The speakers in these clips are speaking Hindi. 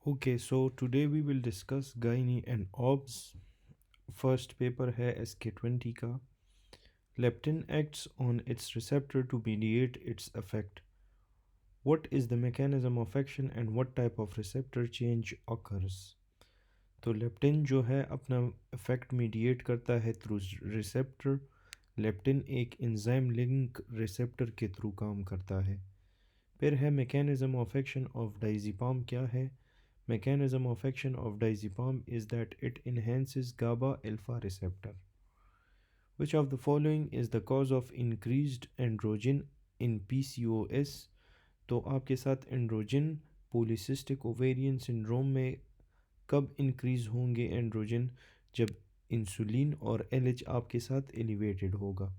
Okay, so today we will discuss Gynae and OBS. First paper है SK20 का. Leptin acts on its receptor to mediate its effect. What is the mechanism of action and what type of receptor change occurs? तो लेप्टिन जो है अपना इफेक्ट मीडिएट करता है थ्रू रिसेप्टर. लेप्टिन एक एंजाइम लिंक रिसेप्टर के थ्रू काम करता है. फिर है mechanism of action of diazepam क्या है. Mechanism of action of diazepam is that it enhances GABA alpha receptor. Which of the following is the cause of increased androgen in PCOS? तो आपके साथ एंड्रोजन पॉलीसिस्टिक ओवेरियन सिंड्रोम में कब इंक्रीज होंगे एंड्रोजन? जब इंसुलिन और एलएच आपके साथ एलिवेटेड होगा.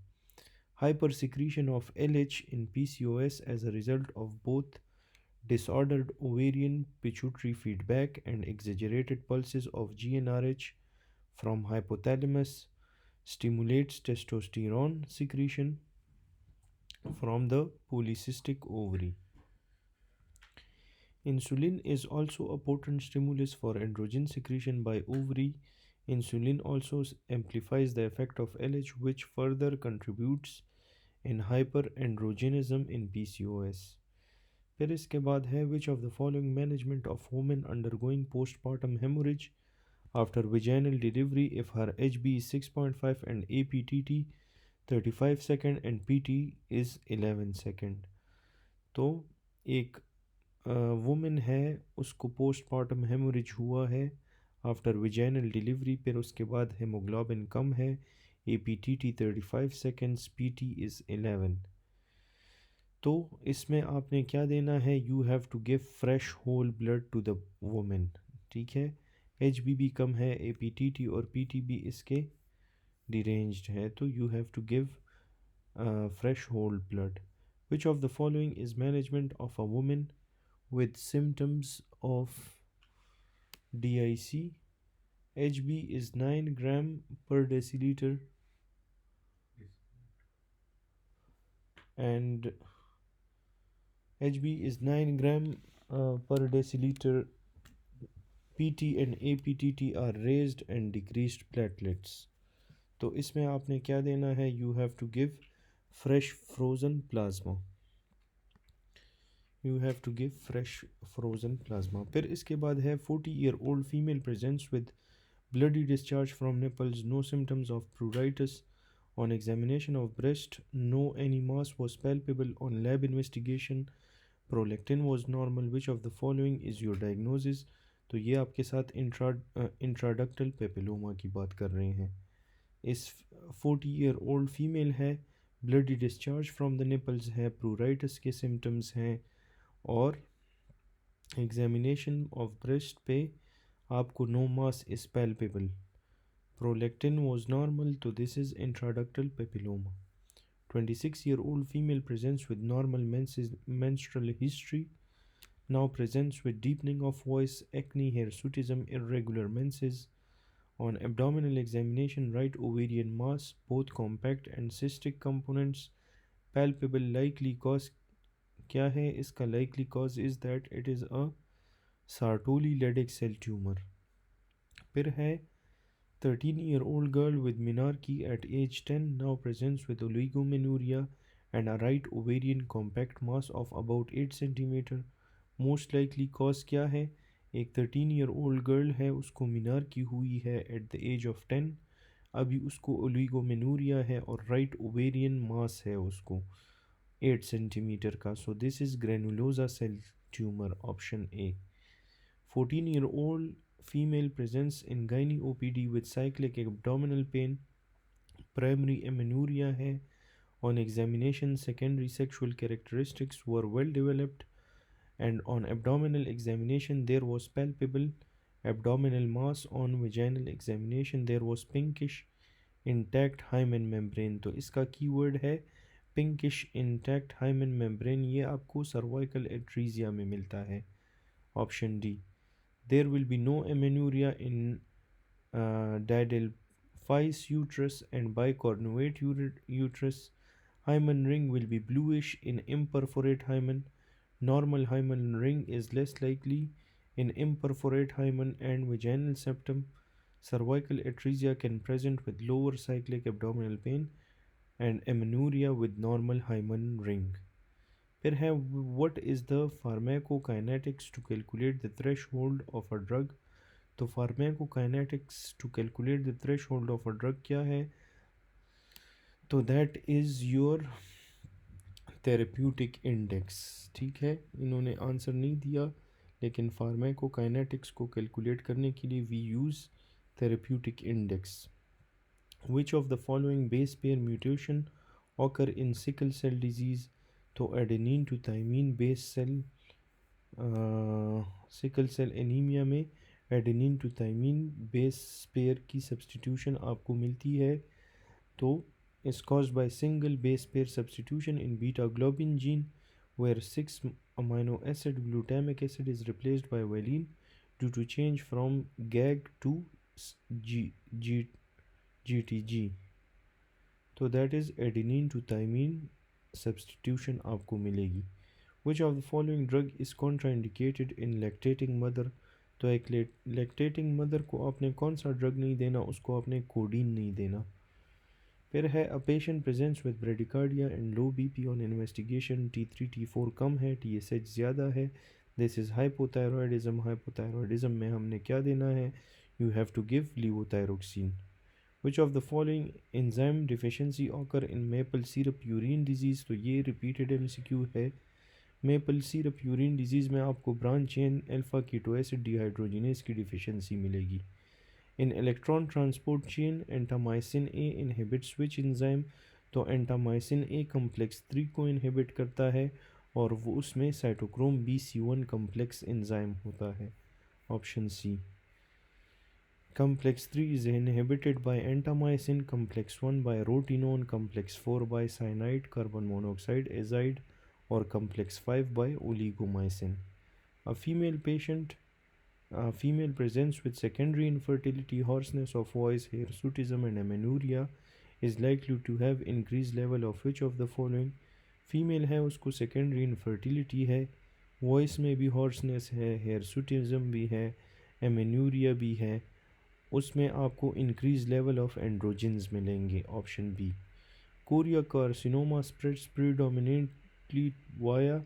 Hyper secretion of LH in PCOS as a result of both disordered ovarian pituitary feedback and exaggerated pulses of GnRH from hypothalamus stimulates testosterone secretion from the polycystic ovary. Insulin is also a potent stimulus for androgen secretion by ovary. Insulin also amplifies the effect of LH, which further contributes in hyperandrogenism in PCOS. फिर इसके बाद है which of the following management of women undergoing postpartum hemorrhage after vaginal delivery if her HB is 6.5 and APTT 35 second and PT is 11 second. तो एक वुमेन है उसको पोस्टमार्टम हेमोरेज हुआ है आफ्टर विजाइनल डिलीवरी, फिर उसके बाद हेमोग्लोबिन कम है, APTT 35 सेकेंड्स, PT इज़ 11. तो इसमें आपने क्या देना है? You have to give fresh whole blood to the women. ठीक है. HBB कम है, APTT और PTB इसके डिरेंज्ड है, तो you have to give fresh whole blood. Which of the following is management of a women with symptoms of DIC? HB is 9 gram per deciliter and HB is 9 gram per deciliter. PT and APTT are raised and decreased platelets. तो इसमें आपने क्या देना है? You have to give fresh frozen plasma. You have to give fresh frozen plasma. फिर इसके बाद है 40-year-old female presents with bloody discharge from nipples, no symptoms of pruritus. On examination of breast, no any mass was palpable. On lab investigation, prolactin was normal. Which of the following is your diagnosis? तो ये आपके साथ इंट्राडक्टल पेपिलोमा की बात कर रहे हैं. इस 40-year-old फीमेल है, bloody discharge from the nipples है, प्रूराइटिस के सिम्टम्स हैं और एग्जामिनेशन ऑफ ब्रेस्ट पे आपको no mass is palpable. Prolactin was normal, तो this is intraductal papilloma. 26-year-old female presents with normal menstrual history, now presents with deepening of voice, acne, hirsutism, irregular menses. On abdominal examination, right ovarian mass, both compact and cystic components, palpable. Likely cause क्या है इसका? likely cause is that it is a Sartoli Leydig cell tumor. फिर है 13-year-old girl with menarche at age 10, now presents with oligomenorrhea and a right ovarian compact mass of about 8 cm. Most likely cause क्या है? एक 13-year-old girl है, उसको menarche हुई है at the age of 10, अभी उसको ओलिगोमेनूरिया है और राइट ओवेरियन मास है उसको 8 सेंटीमीटर का. So this is granulosa cell tumour, option A. 14-year-old female presents in gynae OPD with cyclic abdominal pain, primary amenorrhea है. On examination, secondary sexual characteristics were well developed and on abdominal examination there was palpable abdominal mass. On vaginal examination there was pinkish intact hymen membrane. तो इसका कीवर्ड है pinkish intact hymen membrane. ये आपको cervical atresia में मिलता है, option D. There will be no amenorrhea in didelphys uterus and bicornuate uterus. Hymen ring will be bluish in imperforate hymen. Normal hymen ring is less likely In imperforate hymen and vaginal septum, cervical atresia can present with lower cyclic abdominal pain and amenorrhea with normal hymen ring. फिर है what is the pharmacokinetics to calculate the threshold of a drug. तो pharmacokinetics to calculate the threshold of a drug क्या है? तो that is your therapeutic index. ठीक है, इन्होंने आंसर नहीं दिया, लेकिन फार्माकोकाइनेटिक्स को कैलकुलेट करने के लिए we use therapeutic index. Which of the following base pair mutation occur in sickle cell disease? तो adenine to thymine base cell sickle cell anemia में adenine to thymine base pair की substitution आपको मिलती है, तो is caused by single base pair substitution in beta globin gene where 6 amino acid glutamic acid is replaced by valine due to change from GAG to GTG. तो that is adenine to thymine substitution आपको मिलेगी. Which of the following drug is contraindicated in lactating mother? तो एक lactating mother को आपने कौन सा ड्रग नहीं देना, उसको आपने कोडीन नहीं देना. फिर है a patient presents with bradycardia and low BP on investigation, T3 T4 कम है, TSH ज़्यादा है. This is hypothyroidism. Hypothyroidism में हमने क्या देना है? You have to give levothyroxine. Which of the following enzyme deficiency occur in maple syrup urine disease? तो ये repeated MCQ है. मेपल सिरप यूरिन डिजीज़ में आपको branch chain alpha keto acid dehydrogenase की डिफिशियंसी मिलेगी. In electron transport chain antimycin A inhibit which enzyme. तो एंटामाइसिन ए कम्प्लेक्स 3 को इनहिबिट करता है और वो उसमें साइटोक्रोम BC1 कम्प्लेक्स एंजाइम होता है. Option C. Complex 3 is inhibited by entamycin, complex 1 by rotenone, complex 4 by cyanide, carbon monoxide, azide, or complex 5 by oligomycin. A female presents with secondary infertility, hoarseness of voice, hirsutism, and amenorrhea is likely to have increased level of which of the following? Female है, उसको सेकेंडरी इनफर्टिलिटी है, वॉइस में भी हॉर्सनेस है, हेयरसुटिज्म भी है, एमेन्यूरिया भी है, उसमें आपको इंक्रीज लेवल ऑफ एंड्रोजन्स मिलेंगे. Option B. Choriocarcinoma spreads predominantly via.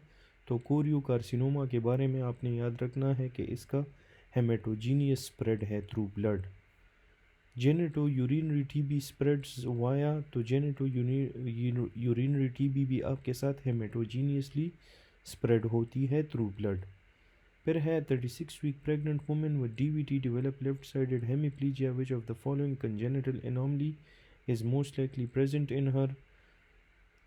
तो कोरियो कार्सिनोमा के बारे में आपने याद रखना है कि इसका हेमेटोजीनियस स्प्रेड है through blood. Genitourinary TB spreads via. तो जेनेटो यूरिनरी टीबी भी आपके साथ हेमेटोजीनियसली स्प्रेड होती है थ्रू ब्लड. फिर है 36 week pregnant women with DVT develop left sided hemiplegia. Which of the following congenital anomaly is most likely present in her.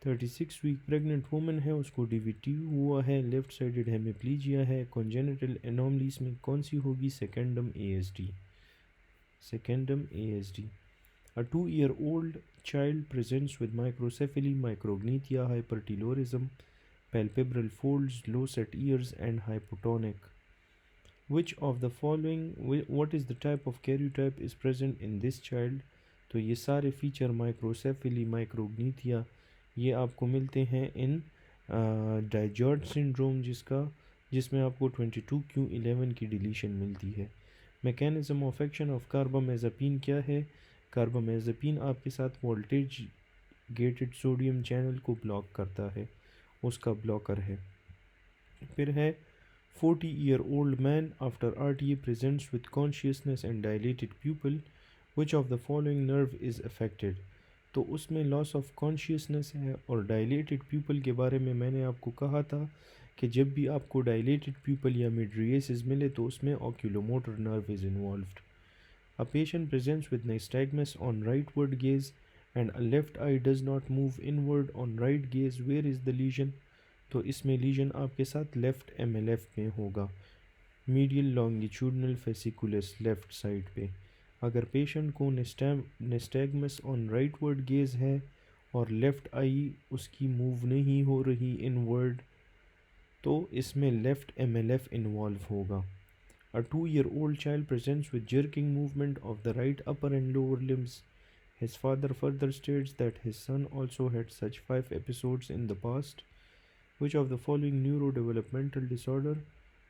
36 week pregnant women है, उसको DVT हुआ है, लेफ्ट साइडेड हेमीप्लीजिया है. कंजेनिटल एनोमलीज में कौन सी होगी? Secundum ASD. Secundum ASD. A 2-year-old child presents with microcephaly, micrognathia, hypertelorism, palpebral folds, low set ears, and hypotonic. Which of the following, what is the type of karyotype is present in this child? तो ये सारे फीचर माइक्रोसेफेली, माइक्रोग्नीथिया ये आपको मिलते हैं इन डाइजॉर्ड सिंड्रोम, जिसमें आपको 22q11 की डिलीशन मिलती है. मैकेनिज्म ऑफ एक्शन ऑफ कार्बामेज़ापीन क्या है? कार्बामेज़ापीन आपके साथ वोल्टेज गेटेड सोडियम चैनल को ब्लॉक करता है, उसका ब्लॉकर है. फिर है 40-year-old man after RTA presents with consciousness and dilated pupil. Which of the following nerve is affected? तो उसमें लॉस ऑफ कॉन्शियसनेस है और डायलेटेड प्यूपल के बारे में मैंने आपको कहा था कि जब भी आपको डायलेटेड प्यूपल या मिड्रिएसिस मिले तो उसमें oculomotor nerve is involved. A patient presents with nystagmus on rightward gaze and a left eye does not move inward on right gaze. Where is the lesion? तो इसमें लीजन आपके साथ लेफ्ट MLF में होगा, medial longitudinal fasciculus left side पे. अगर पेशेंट को nystagmus ऑन राइटवर्ड गेज है और लेफ़्ट आई उसकी मूव नहीं हो रही इनवर्ड, तो इसमें लेफ़्ट MLF इन्वॉल्व होगा. अ 2-year-old child presents with jerking movement of the right upper and lower limbs. His father further states that his son also had such 5 episodes in the past. Which of the following neurodevelopmental disorder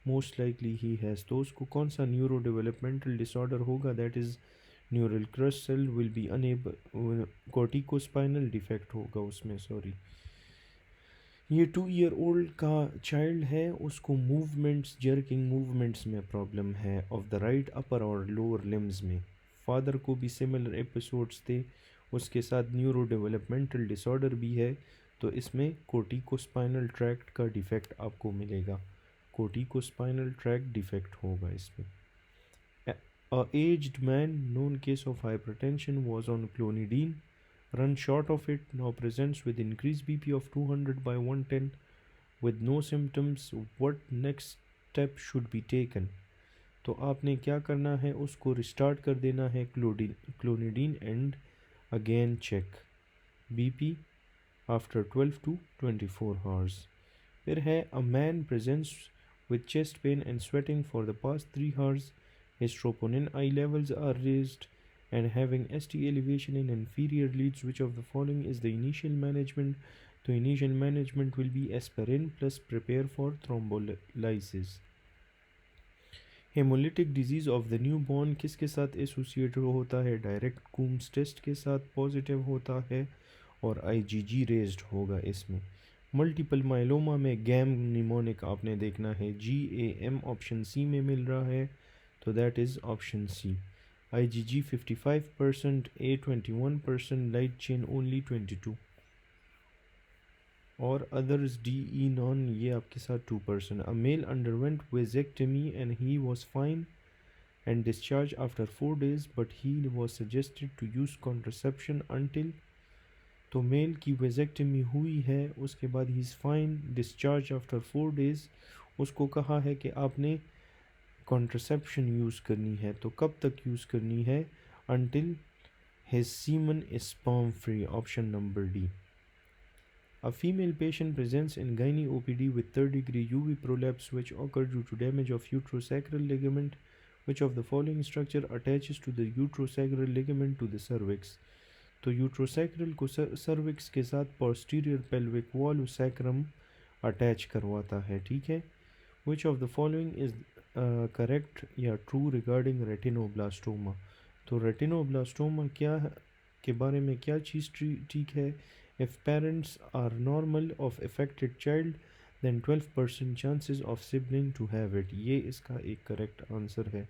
most likely he has. तो उसको कौन सा न्यूरो डेवलपमेंटल डिसऑर्डर होगा? That is neural crest cell will be unable, corticospinal defect होगा उसमें, सॉरी। ये 2 ईयर ओल्ड का चाइल्ड है, उसको मूवमेंट्स, जर्किंग मूवमेंट्स में प्रॉब्लम है ऑफ द राइट अपर और लोअर लिम्स में। फादर को भी सिमिलर एपिसोड्स थे, उसके साथ न्यूरो डेवलपमेंटल डिसऑर्डर भी है। तो इसमें कोर्टिकोस्पाइनल ट्रैक्ट का डिफेक्ट आपको मिलेगा, कोर्टिकोस्पाइनल ट्रैक्ट डिफेक्ट होगा इसमें। A aged man, known case of hypertension, was on clonidine, run short of it, now presents with increased BP of 200 by 110 with no symptoms. What next step should be taken? तो आपने क्या करना है, उसको रिस्टार्ट कर देना है clonidine and again check BP after 12 to 24 hours. फिर है a man presents with chest pain and sweating for the past 3 hours. His troponin I levels are raised and having ST elevation in inferior leads. Which of the following is the initial management? The initial management will be aspirin plus prepare for thrombolysis. Haemolytic disease of the new born किसके साथ एसोसिएटेड होता है? डायरेक्ट कूम्स टेस्ट के साथ पॉजिटिव होता है और आईजीजी रेज्ड होगा इसमें। मल्टीपल माइलोमा में गैम निमोनिक आपने देखना है, GAM ऑप्शन सी में मिल रहा है, तो that is option C. IgG 55%, A 21%, light chain only 22 और अदर्स DE नॉन ये आपके साथ 2%। A male underwent vasectomy and he was fine and discharged after 4 days, but he was suggested to use contraception until। तो मेल की वेजेक्टमी हुई है, उसके बाद he is fine, discharge after 4 days, उसको कहा है कि आपने कॉन्ट्रसेप्शन यूज़ करनी है। तो कब तक यूज़ करनी है? until his semen is sperm free, option number D. A female patient presents in gynae OPD with third-degree UV prolapse which occurred due to damage of uterosacral ligament. Which of the following structure attaches to the uterosacral ligament to the cervix? तो uterosacral को cervix के साथ posterior pelvic wall sacrum attach करवाता है, ठीक है। Which of the following is correct या true regarding retinoblastoma? तो retinoblastoma क्या के बारे में क्या चीज़ ठीक है? If parents are normal of affected child, then 12% chances of sibling to have it. ये इसका एक करेक्ट आंसर है।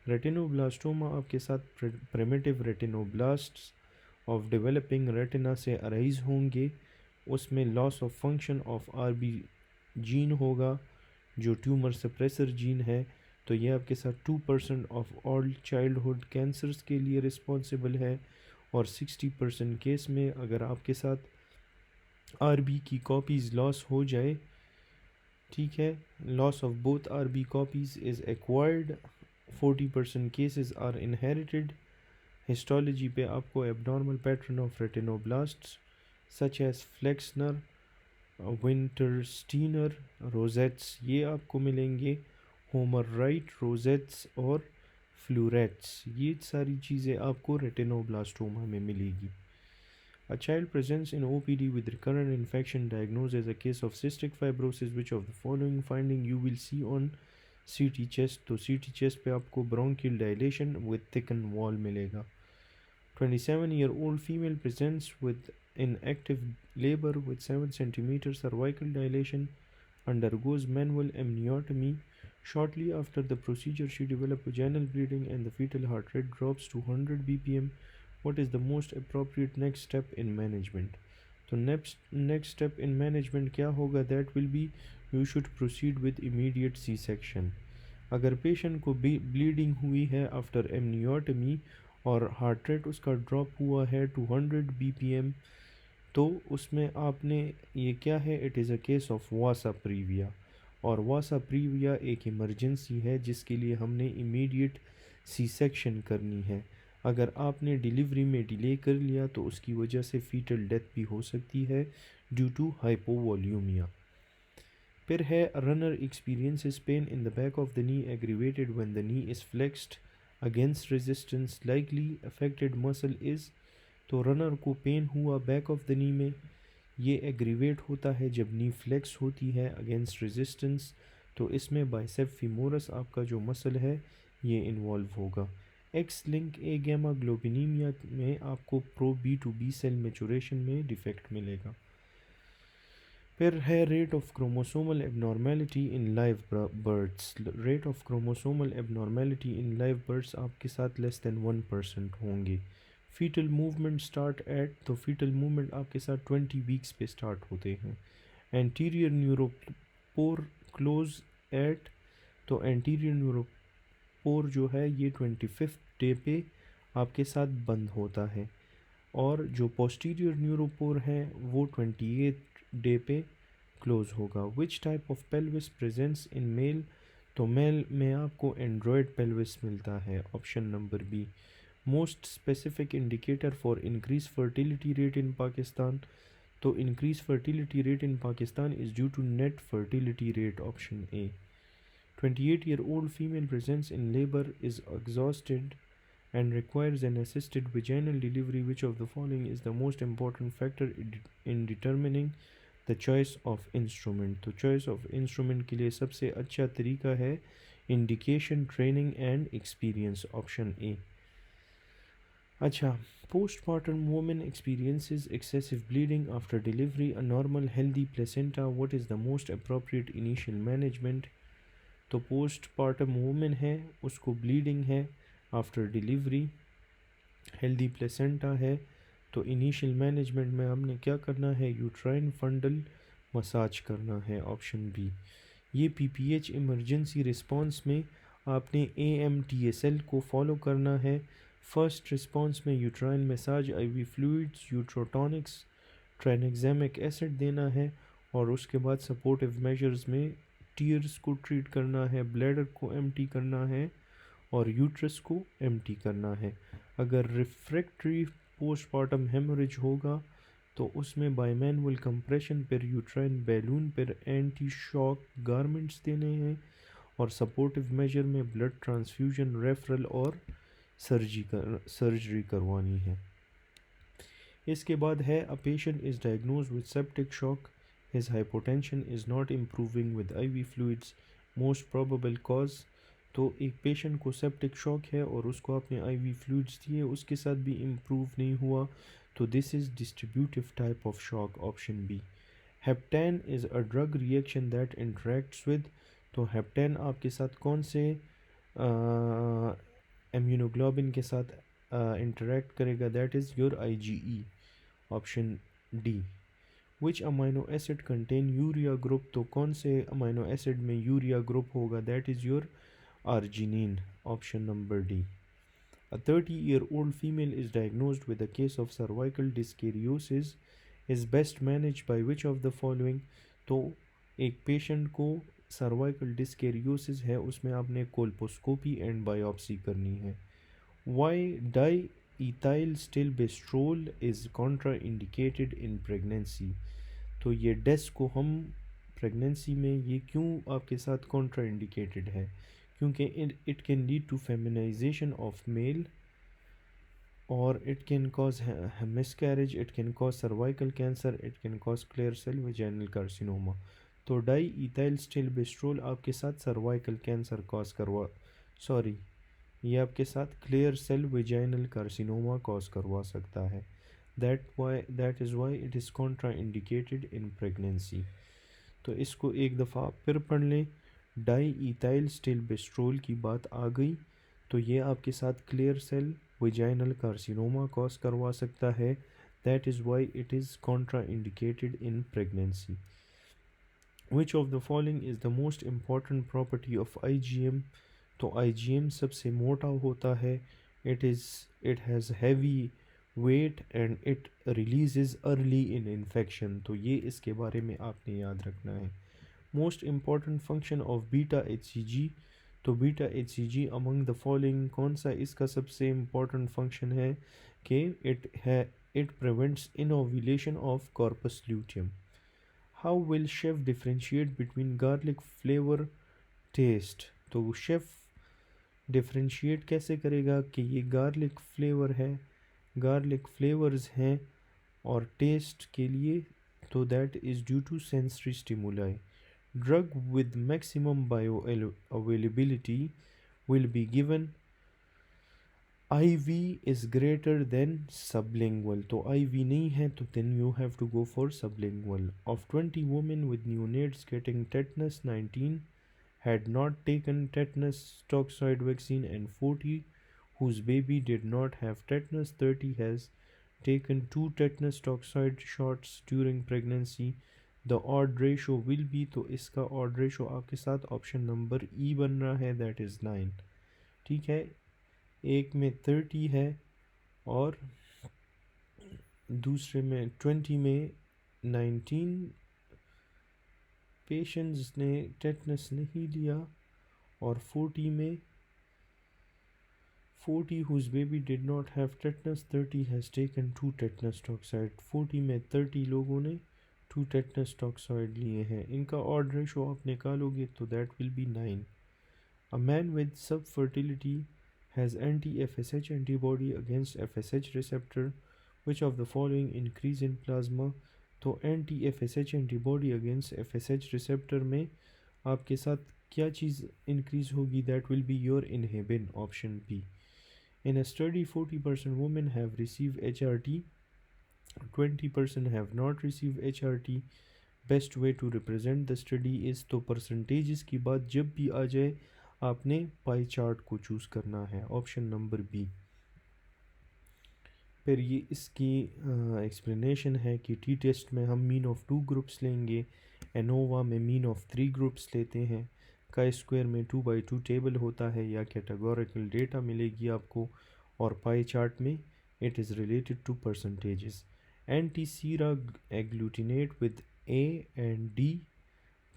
रेटिनोब्लास्टोमा आपके साथ प्रिमिटिव रेटिनोब्लास्ट्स ऑफ डेवलपिंग रेटिना से अराइज होंगे, उसमें loss of function of RB gene होगा जो ट्यूमर सप्रेसर जीन है। तो ये आपके साथ 2% ऑफ ऑल चाइल्डहुड कैंसर्स के लिए रिस्पॉन्सिबल है और 60% केस में अगर आपके साथ RB की कॉपीज़ लॉस हो जाए, ठीक है, loss of both RB copies is acquired, 40% cases are inherited. Histology पे आपको abnormal pattern of retinoblasts such as Flexner, Wintersteiner, rosettes ये आपको मिलेंगे, होमर राइट, रोजेट्स और फ्लूरेट्स, ये सारी चीज़ें आपको रेटिनोब्लास्टोमा में मिलेगी। A child presents in OPD with recurrent infection diagnosed as a case of cystic fibrosis. Which of the following finding you will see on CT chest? तो CT chest पे आपको bronchial dilation with thickened wall मिलेगा। 27-year-old female presents with in active labor with 7 cm cervical dilation, undergoes manual amniotomy. Shortly after the procedure, she developed vaginal bleeding and the fetal heart rate drops to 100 bpm. What is the most appropriate next step in management? तो next step in management क्या होगा? That will be you should proceed with immediate C-section. अगर पेशेंट को ब्लीडिंग हुई है आफ्टर एमनियोटमी और हार्ट रेट उसका ड्रॉप हुआ है 200 bpm, तो उसमें आपने ये क्या है, it is a case of Vasa previa, और वासा प्रीविया एक इमरजेंसी है जिसके लिए हमने इमीडिएट C-section करनी है। अगर आपने डिलीवरी में डिले कर लिया तो उसकी वजह से फीटल डेथ भी हो सकती है ड्यू टू हाइपोवॉल्यूमिया। फिर है runner experiences pain in the back of the knee aggravated when the knee is flexed against resistance, likely affected muscle is. तो रनर को पेन हुआ बैक ऑफ द नी में, ये एग्रीवेट होता है जब नी फ्लेक्स होती है अगेंस्ट रेजिस्टेंस, तो इसमें बाइसेप फीमोरस आपका जो मसल है ये इन्वॉल्व होगा। X link agammaglobulinaemia में आपको pro B to B cell maturation में डिफेक्ट मिलेगा। फिर है rate of chromosomal abnormality in live births. Rate of chromosomal abnormality in live births आपके साथ लेस देन 1% होंगे। फीटल मूवमेंट स्टार्ट एट, तो फीटल मूवमेंट आपके साथ 20 वीक्स पे स्टार्ट होते हैं। एंटीरियर न्यूरोपोर क्लोज एट, तो एंटीरियर न्यूरोपोर जो है ये 25th डे पे आपके साथ बंद होता है, और जो पोस्टीरियर न्यूरोपोर है वो 28th डे पे क्लोज होगा। Which type of pelvis presents in male, तो मेल में आपको एंड्रॉयड पेल्विस मिलता है, option number B. Most specific indicator for increase fertility rate in Pakistan, तो increase fertility rate in Pakistan is due to net fertility rate, option A. 28-year-old female presents in labor is exhausted and requires an assisted vaginal delivery. Which of the following is the most important factor in determining the choice of instrument? तो choice of instrument के लिए सबसे अच्छा तरीका है indication, training and experience, option A। अच्छा, postpartum woman experiences excessive bleeding after delivery, a normal healthy placenta. What is the most appropriate initial management? तो postpartum woman है, उसको bleeding है आफ्टर डिलीवरी, हेल्दी प्लेसेंटा है, तो इनिशियल मैनेजमेंट में हमने क्या करना है, यूट्राइन फंडल मसाज करना है, ऑप्शन बी। ये पीपीएच इमरजेंसी रिस्पांस में आपने AMTSL को फॉलो करना है। फर्स्ट रिस्पांस में uterine massage, IV fluids, uterotonics, tranexamic acid देना है, और उसके बाद सपोर्टिव मेजर्स में टीयर्स को ट्रीट करना है, ब्लैडर को एम्प्टी करना है, और यूट्रस को एम्प्टी करना है। अगर रिफ्रैक्टरी पोस्टमार्टम हेमोरेज होगा तो उसमें बायमैनुअल कंप्रेशन पर यूट्राइन बैलून पर एंटी शॉक गारमेंट्स देने हैं, और सपोर्टिव मेजर में ब्लड ट्रांसफ्यूजन, रेफरल और सर्जरी करवानी है। इसके बाद है a patient is diagnose with septic shock, his hypotension is not improving with ivy fluids, most probable cause. तो एक पेशेंट को सेप्टिक शॉक है और उसको आपने आईवी फ्लूइड्स दिए, उसके साथ भी इम्प्रूव नहीं हुआ, तो this is distributive type of shock, option B. Hapten is a drug reaction that interacts with, तो हेप्टेन आपके साथ कौन से इम्यूनोग्लोबिन के साथ इंटरेक्ट करेगा, that is your IgE, option D. Which amino acid contain urea group, तो कौन से अमाइनो एसिड में यूरिया ग्रुप होगा, that is your arginine, option number D. A 30-year-old female is diagnosed with a case of cervical dyskaryosis, is best managed by which of the following? तो एक पेशेंट को सर्वाइकल डिस्केरियोसिस है, उसमें आपने कोल्पोस्कोपी एंड बायोप्सी करनी है। Why diethylstilbestrol is contraindicated in pregnancy, तो ये डेस को हम प्रेगनेंसी में ये क्यों आपके साथ कॉन्ट्रा इंडिकेटेड है, क्योंकि it can lead to feminisation of male, और it can cause miscarriage, it can cause cervical cancer, it can cause clear cell vaginal carcinoma. तो डाई इथाइल स्टिलबेस्ट्रोल आपके साथ सर्वाइकल कैंसर कॉज ये आपके साथ clear cell vaginal carcinoma cause करवा सकता है। That is why it is contraindicated in pregnancy. तो इसको एक दफ़ा फिर पढ़ लें, डाई इथाइल स्टिलबेस्ट्रोल की बात आ गई, तो ये आपके साथ clear cell vaginal carcinoma cause करवा सकता है, that is why it is contraindicated in pregnancy. Which of the following is the most important property of IgM, तो IgM सबसे मोटा होता है, it has heavy weight and it releases early in infection, तो ये इसके बारे में आपने याद रखना है। Most important function of beta HCG, तो beta HCG among the following कौन सा इसका सबसे इम्पॉर्टेंट फंक्शन है कि it prevents involution of corpus luteum. How will chef differentiate between garlic flavour taste, तो शेफ डिफ्रेंशिएट कैसे करेगा कि ये गार्लिक फ्लेवर है, गार्लिक फ्लेवर्स हैं, और टेस्ट के लिए, तो that is due to sensory stimuli. Drug with maximum bioavailability will be given IV is greater than sublingual. तो IV नहीं है तो then you have to go for sublingual. Of 20 women with neonates getting tetanus, 19 had not taken tetanus toxoid vaccine and 40 whose baby did not have tetanus, 30 has taken 2 tetanus toxoid shots during pregnancy. The odd ratio will be, तो इसका odd ratio आपके साथ ऑप्शन नंबर ई बन रहा है, that is 9. ठीक है, एक में 30 है और दूसरे में 20 में 19 पेशेंट्स ने टेटनस नहीं लिया और 40 whose baby did not have tetanus, 30 has taken 2 tetanus toxoid. 40 में 30 लोगों ने 2 tetanus toxoid लिए हैं. इनका odd ratio आप निकालोगे तो that will be 9. A man with subfertility has anti-FSH antibody against FSH receptor. Which of the following increase in plasma? तो anti-FSH antibody against FSH receptor में आपके साथ क्या चीज़ increase होगी? That will be your inhibin, option B. In a study, 40% women have received HRT, 20% have not received HRT. Best way to represent the study is, तो percentages की बात जब भी आ जाए आपने पाई चार्ट को चूज़ करना है, ऑप्शन नंबर बी. फिर ये इसकी एक्सप्लेनेशन है कि टी टेस्ट में हम मीन ऑफ 2 ग्रुप्स लेंगे, एनोवा में मीन ऑफ 3 ग्रुप्स लेते हैं, का स्क्वायर में 2/2 टेबल होता है या कैटेगोरिकल डेटा मिलेगी आपको, और पाई चार्ट में it is related to percentages. Anti sera agglutinate with A and D,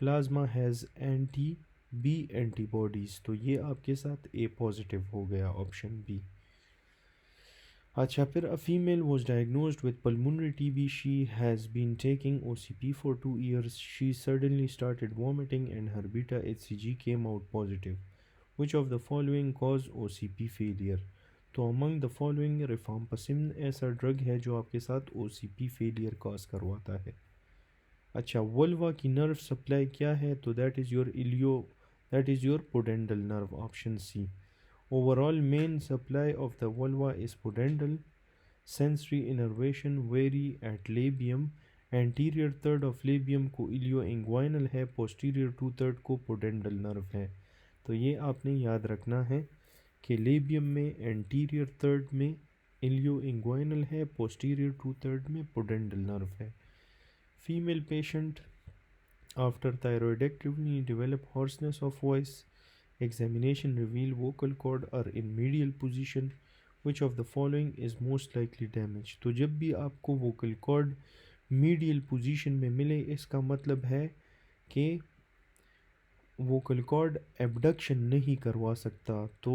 plasma has anti B antibodies, तो ये आपके साथ ए पॉजिटिव हो गया, ऑप्शन बी. अच्छा, फिर a female was diagnosed with pulmonary TB. She has been taking OCP for 2 years. She suddenly started vomiting and her beta HCG came out positive. Which of the following cause OCP failure? तो अमंग द फॉलोइंग रिफाम्पसिन ऐसा ड्रग है जो आपके साथ ओसीपी फेलियर कॉज करवाता है. अच्छा, वल्वा की नर्व सप्लाई क्या है? तो that is your pudendal nerve, option C. Overall main supply of the vulva is pudendal. Sensory innervation vary at labium. Anterior third of labium को इलियो इंग्वाइनल है, पोस्टीरियर 2/3 को पोडेंडल नर्व है. तो ये आपने याद रखना है कि लेबियम में एंटीरियर थर्ड में इलियो इंग्वाइनल है, पोस्टीरियर 2/3 में पोडेंडल नर्व है. Female patient after thyroidectomy develop hoarseness of voice. Examination reveal vocal cord are in medial position. Which of the following is most likely damaged? तो जब भी आपको vocal cord medial position में मिले इसका मतलब है कि vocal cord abduction नहीं करवा सकता, तो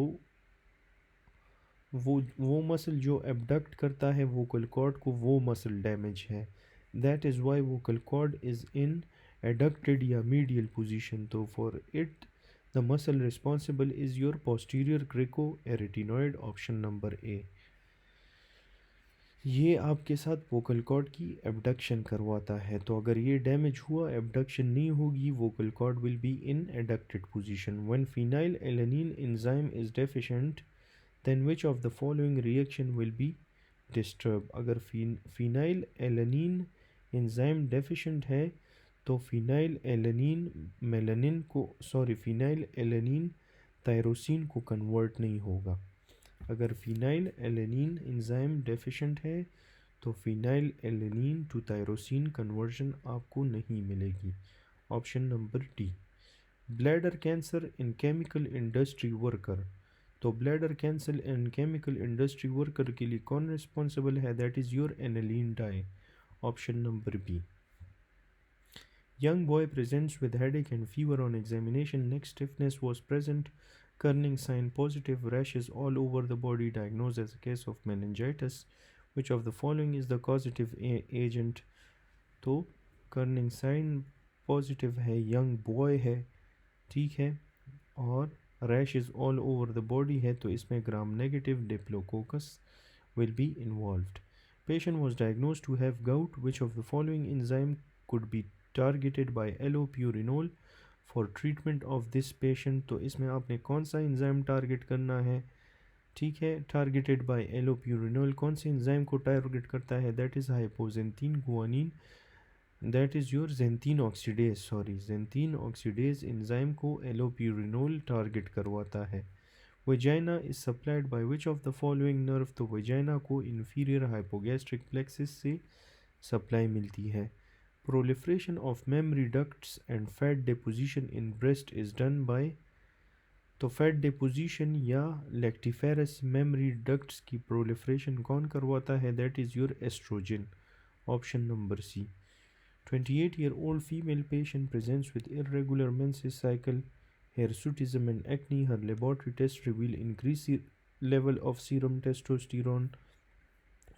वो मसल जो abduct करता है vocal cord को, वो मसल डैमेज है. That is why vocal cord is in adducted या medial position. तो for it the muscle responsible is your posterior cricoarytenoid, option number A. ये आपके साथ vocal cord की abduction करवाता है. तो अगर ये डैमेज हुआ, abduction नहीं होगी, vocal cord will be in adducted position. When phenylalanine enzyme is deficient, then which of the following reaction will be disturbed? अगर phenylalanine एंजाइम डेफिशिएंट है तो फिनाइल एलेनिन थायरोसिन को कन्वर्ट नहीं होगा. अगर फिनाइल एलेनिन एंजाइम डेफिशिएंट है तो phenylalanine to tyrosine conversion आपको नहीं मिलेगी, option number D. Bladder cancer in chemical industry worker. तो bladder cancer in chemical industry worker के लिए कौन रिस्पॉन्सिबल है? That is your aniline dye, option number B. Young boy presents with headache and fever on examination. Neck stiffness was present. Kerning sign positive. Rashes all over the body. Diagnosed as a case of meningitis. Which of the following is the causative agent? तो Kerning sign positive है, young boy है, ठीक है, और rashes all over the body है, तो इसमें gram negative Diplococcus will be involved. Patient was diagnosed to have gout. Which of the following enzyme could be targeted by allopurinol? For treatment of this patient, तो इसमें आपने कौन सा एंजाइम टारगेट करना है, ठीक है। टारगेटेड बाय एलोप्यूरिनोल, कौन से एंजाइम को टारगेट करता है, that is hypoxanthine guanine, that is your xanthine oxidase, sorry xanthine oxidase enzyme को एलोप्यूरिनोल टारगेट करवाता है। Vagina is supplied by which of the following nerve, तो वजाइना को इन्फीरियर हाइपोगैस्ट्रिक प्लेक्सिस से सप्लाई मिलती है। Proliferation of mammary ducts and fat deposition in breast is done by, तो फैट डिपोजिशन या लेक्टिफेरस मेमरी डक्ट्स की प्रोलिफरेशन कौन करवाता है, that is your estrogen, option number C. 28-year-old female patient presents with irregular menses cycle, hirsutism and acne. Her laboratory tests reveal increased level of serum testosterone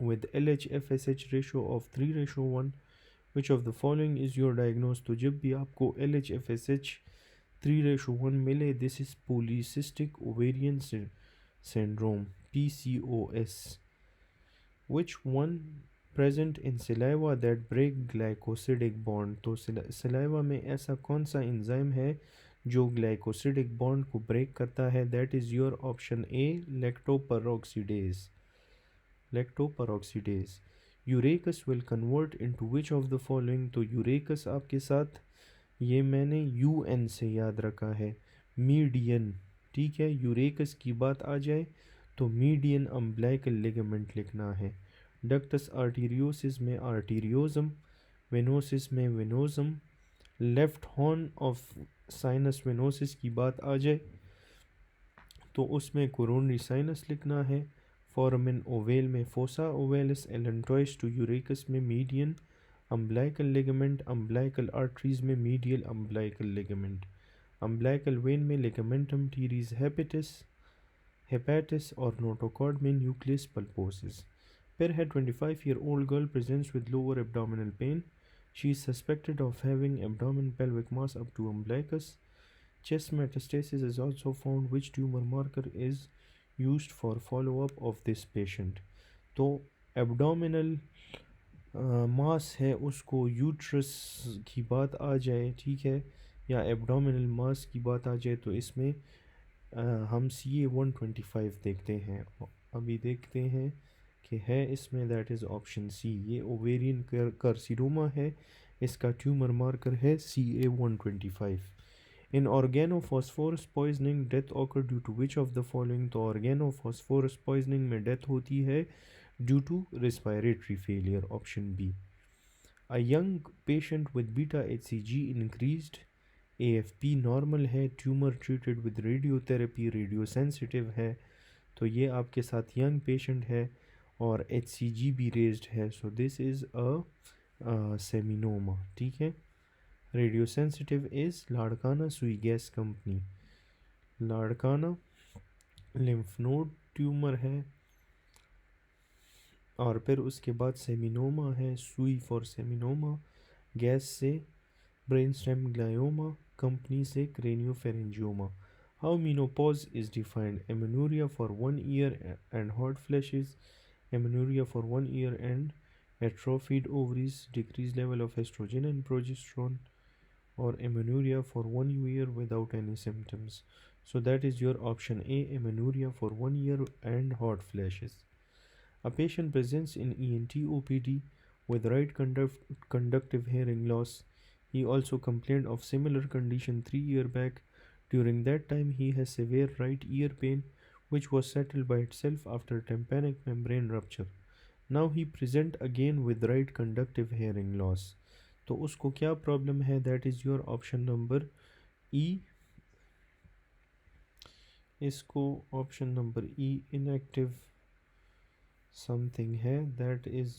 with LH-FSH ratio of 3:1. Which of the following is your diagnosis? तो जब भी आपको LH-FSH 3:1 मिले, this is polycystic ovarian syndrome, PCOS. Which one present in saliva that break glycosidic bond, तो saliva में ऐसा कौन सा एंजाइम है जो ग्लाइकोसिडिक बॉन्ड को ब्रेक करता है, that is your option A lactoperoxidase, lactoperoxidase. Urachus will convert into which of the following, तो यूरेकस आपके साथ ये मैंने UN से याद रखा है, मीडियन, ठीक है। यूरेकस की बात आ जाए तो मीडियन अम्बिलिकल लिगामेंट लिखना है। डक्टस आर्टीरियोसिस में आर्टीरियोजम, वेनोसिस में वेनोजम, left horn of sinus venosus की बात आ जाए तो उसमें कोरोनरी साइनस लिखना है। फोरामेन ओवेल में fossa ovalis, allantois to urachus में median umbilical ligament, umbilical arteries में medial umbilical ligament, umbilical vein में लिगामेंटम टीरीज हेपेटिस, हेपेटिस और नोटोकॉर्ड में nucleus pulposus. Spearhead 25-year-old girl presents with lower abdominal pain. She is suspected of having abdomen pelvic mass up to umbilicus. Chest metastasis is also found. Which tumor marker is used for follow-up of this patient? तो abdominal मास है उसको यूट्रस की बात आ जाए, ठीक है, या एब्डोमिनल मास की बात आ जाए तो इसमें हम CA-125 देखते हैं। अभी देखते हैं कि है इसमें, दैट इज़ ऑप्शन सी, ये ओवेरियन कार्सिनोमा है, इसका ट्यूमर मार्कर है CA-125। In organophosphorus poisoning death occur due to which of the following, तो ऑर्गेनोफॉस्फोरस पॉइजनिंग में डेथ होती है due to respiratory failure, option B. A young patient with beta HCG increased, AFP normal है, tumour treated with radiotherapy radio sensitive है, तो ये आपके साथ यंग पेशेंट है और HCG भी रेज्ड है, so this is a seminoma, ठीक है। Radio sensitive is Larkana Sui gas company, Larkana lymph node tumour है, और फिर उसके बाद सेमिनोमा है, सुई फॉर सेमिनोमा, गैस से ब्रेन स्टेम ग्लायोमा, कंपनी से craniopharyngioma. How menopause is defined, amenorrhoea for 1 year and hot flashes, amenorrhoea for 1 year and atrophied ovaries, decreased level of estrogen and progesterone, or amenorrhea for 1 year without any symptoms. So that is your option A, amenorrhea for 1 year and hot flashes. A patient presents in ENT OPD with right conductive hearing loss. He also complained of similar condition 3 years back. During that time he has severe right ear pain which was settled by itself after tympanic membrane rupture. Now he present again with right conductive hearing loss. तो उसको क्या प्रॉब्लम है, that is your option number E, इसको option number E inactive something है, दैट इज़,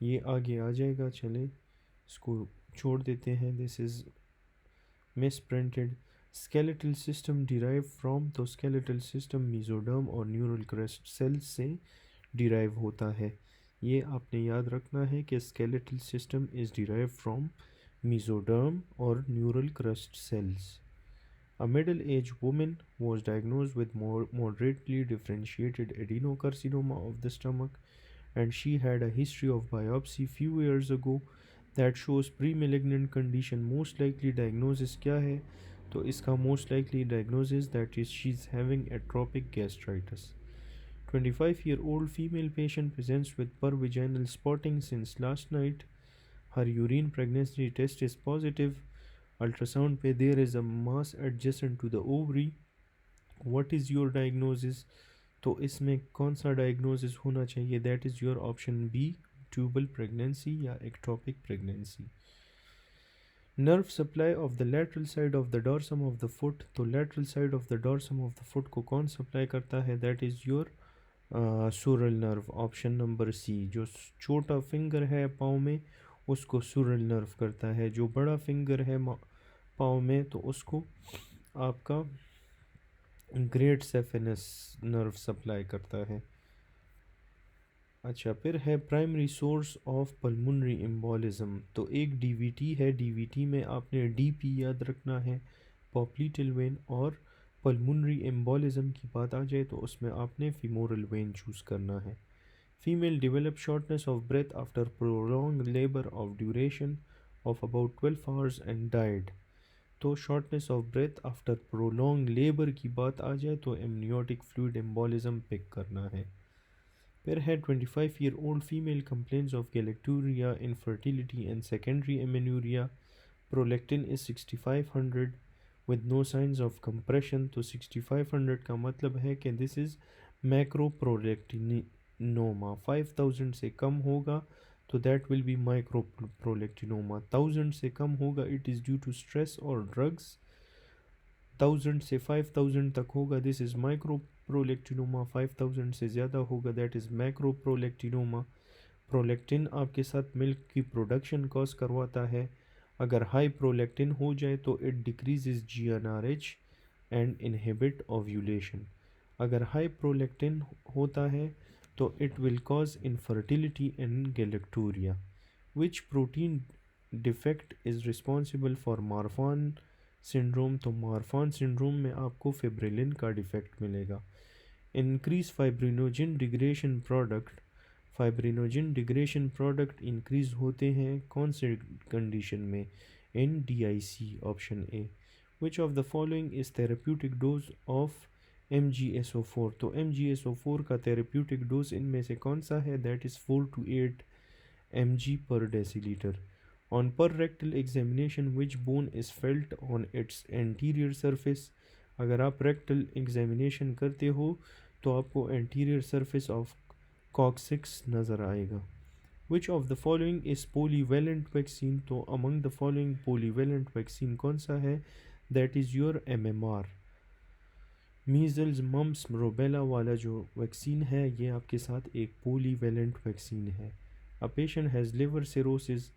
ये आगे आ जाएगा, चले इसको छोड़ देते हैं, this is misprinted. Skeletal system derive from, तो स्केलेटल सिस्टम मीजोडर्म और न्यूरल क्रेस्ट सेल्स से डिराइव होता है, ये आपने याद रखना है कि skeletal system is derive from mesoderm or neural crust cells. A middle-aged woman was diagnosed with moderately differentiated adenocarcinoma of the stomach and she had a history of biopsy few years ago. That shows premalignant condition. Most likely diagnosis क्या है? तो इसका most likely diagnosis that is she is having atrophic gastritis. 25-year-old female patient presents with pervaginal spotting since last night. Her urine pregnancy test is positive. Ultrasound पे there is a mass adjacent to the ovary. What is your diagnosis? तो इसमें कौन सा डायग्नोसिस होना चाहिए? That is your option B, tubal pregnancy या ectopic pregnancy. Nerve supply of the lateral side of the dorsum of the foot. तो lateral side of the dorsum of the foot को कौन सप्लाई करता है? That is your sural nerve, option number C. जो छोटा फिंगर है पाँव में उसको सुरल नर्व करता है, जो बड़ा फिंगर है पाँव में तो उसको आपका ग्रेट सेफेनस नर्व सप्लाई करता है। अच्छा, फिर है primary source of pulmonary embolism. तो एक डीवीटी है, डीवीटी में आपने डीपी याद रखना है, पॉप्लीटल वेन। और पल्मोनरी एम्बोलिज्म की बात आ जाए तो उसमें आपने फीमोरल वेन चूज़ करना है। Female develop shortness of breath after prolong labour of duration of about 12 hours and died. तो shortness of breath after prolong labour की बात आ जाए तो एमनियोटिक फ्लूइड एम्बोलिज्म पिक करना है। फिर है 25-year-old female complains of galactorrhoea, infertility and secondary amenorrhoea. Prolactin is 6500 with no signs of compression. तो 6500 का मतलब है कि दिस इज़ मैक्रो प्रोलेक्टिनोमा। 5000 से कम होगा तो that will be microprolactinoma. 1000 से कम होगा it is due to stress और ड्रग्स। 1000 से 5000 तक होगा दिस इज़ माइक्रो प्रोलेक्टिनोमा। 5000 से ज़्यादा होगा that is macro prolactinoma. Prolactin आपके साथ मिल्क की प्रोडक्शन कॉज करवाता है। अगर हाई प्रोलेक्टिन हो जाए तो it decreases GnRH and inhibit ovulation. अगर हाई प्रोलेक्टिन होता है तो it will cause infertility and galactorrhoea. Which protein defect is responsible for Marfan syndrome? तो मार्फान सिंड्रोम में आपको फिब्रिलिन का डिफेक्ट मिलेगा। Increase fibrinogen degradation product. Fibrinogen degradation product increase होते हैं कौन से कंडीशन में? In DIC, option A. Which of the following is therapeutic dose of MgSO4? तो MgSO4 का थेरेप्यूटिक डोज इनमें से कौन सा है? That is 4 to 8 mg per deciliter. On per rectal examination, which bone is felt on its anterior surface? अगर आप rectal examination करते हो तो आपको anterior surface of coccyx नज़र आएगा। Which of the following is polyvalent vaccine? तो among the following polyvalent vaccine कौन सा है? That is your MMR। Measles mumps rubella वाला जो वैक्सीन है ये आपके साथ एक पोलीवेलेंट वैक्सीन है। A patient has liver cirrhosis,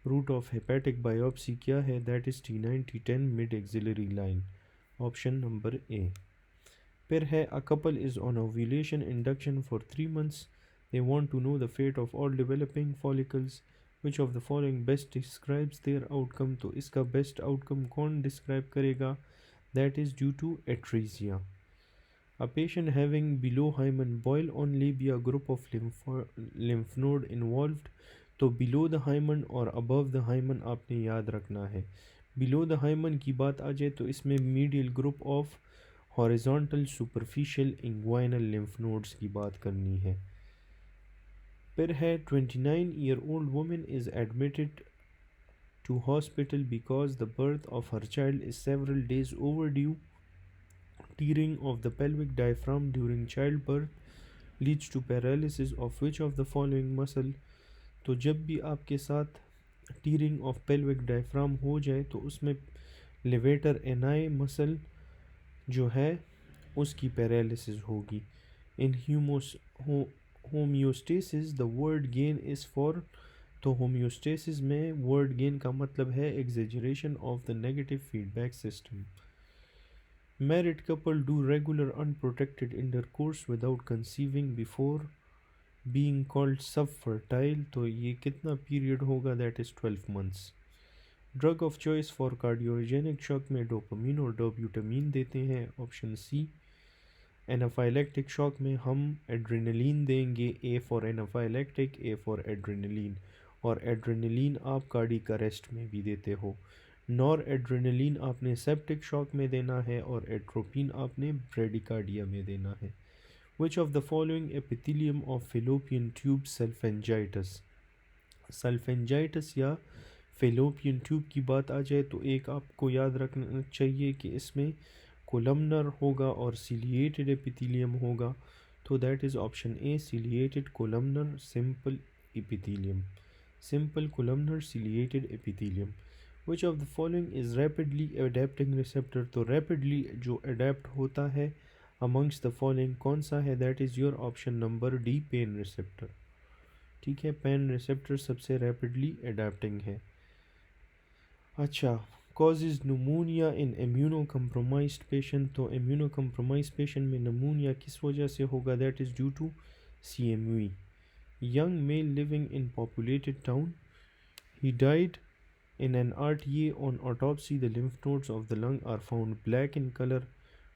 route of hepatic biopsy क्या है? That is T9 T10 mid axillary line, option number A. फिर है a couple is on ovulation induction for 3 months, they want to know the fate of all developing follicles, which of the following best describes their outcome? तो इसका बेस्ट आउटकम कौन डिस्क्राइब करेगा? That is due to atresia. A patient having below hymen boil on labia, group of lymph node involved। तो below the hymen और above the hymen आपने याद रखना है। below the hymen की बात आ जाए तो इसमें medial group of horizontal superficial inguinal lymph nodes की बात करनी है। फिर है 29-year-old woman is admitted to hospital because the birth of her child is several days overdue। Tearing of the pelvic diaphragm during childbirth leads to paralysis of which of the following muscle? तो जब भी आपके साथ टीयरिंग ऑफ पेल्विक डायफ्राम हो जाए तो उसमें लेवेटर एनाई मसल जो है उसकी पैरालिसिस होगी। In homeostasis the word gain is for. तो होम्योस्टेसिस में वर्ड गेन का मतलब है exaggeration of the negative feedback system. Married couple do regular unprotected intercourse without conceiving before being called subfertile। तो ये कितना पीरियड होगा? That is 12 months। Drug of choice for cardiogenic shock में डोपामीन और डोब्यूटामीन देते हैं, ऑप्शन सी। एनाफाइलेक्टिक शॉक में हम एड्रेनलिन देंगे, A for anaphylactic, A for adrenaline, और एड्रेनलिन आप कार्डियक अरेस्ट में भी देते हो। नॉर एड्रेनलिन आपने सेप्टिक शॉक में देना है और एट्रोपिन आपने ब्रेडिकार्डिया में देना है। Which of the following epithelium of fallopian tube salpingitis, salpingitis या फेलोपियन ट्यूब की बात आ जाए तो एक आपको याद रखना चाहिए कि इसमें कोलमनर होगा और सिलिएटेड एपिथेलियम होगा, तो that is option A, ciliated columnar simple epithelium, simple columnar ciliated epithelium. Which of the following is rapidly adapting receptor, तो रैपिडली जो अडेप्ट होता है अमंग्स द फॉलोइंग कौन सा है, that is your option number D, pain receptor. ठीक है, पेन रिसेप्टर सबसे रैपिडली अडेप्टिंग है। अच्छा, causes pneumonia in immunocompromised patient, तो immunocompromised patient में pneumonia किस वजह से होगा, that is due to CMV। young male living in populated town, he died in an RTA, on autopsy the lymph nodes of the lung are found black in color,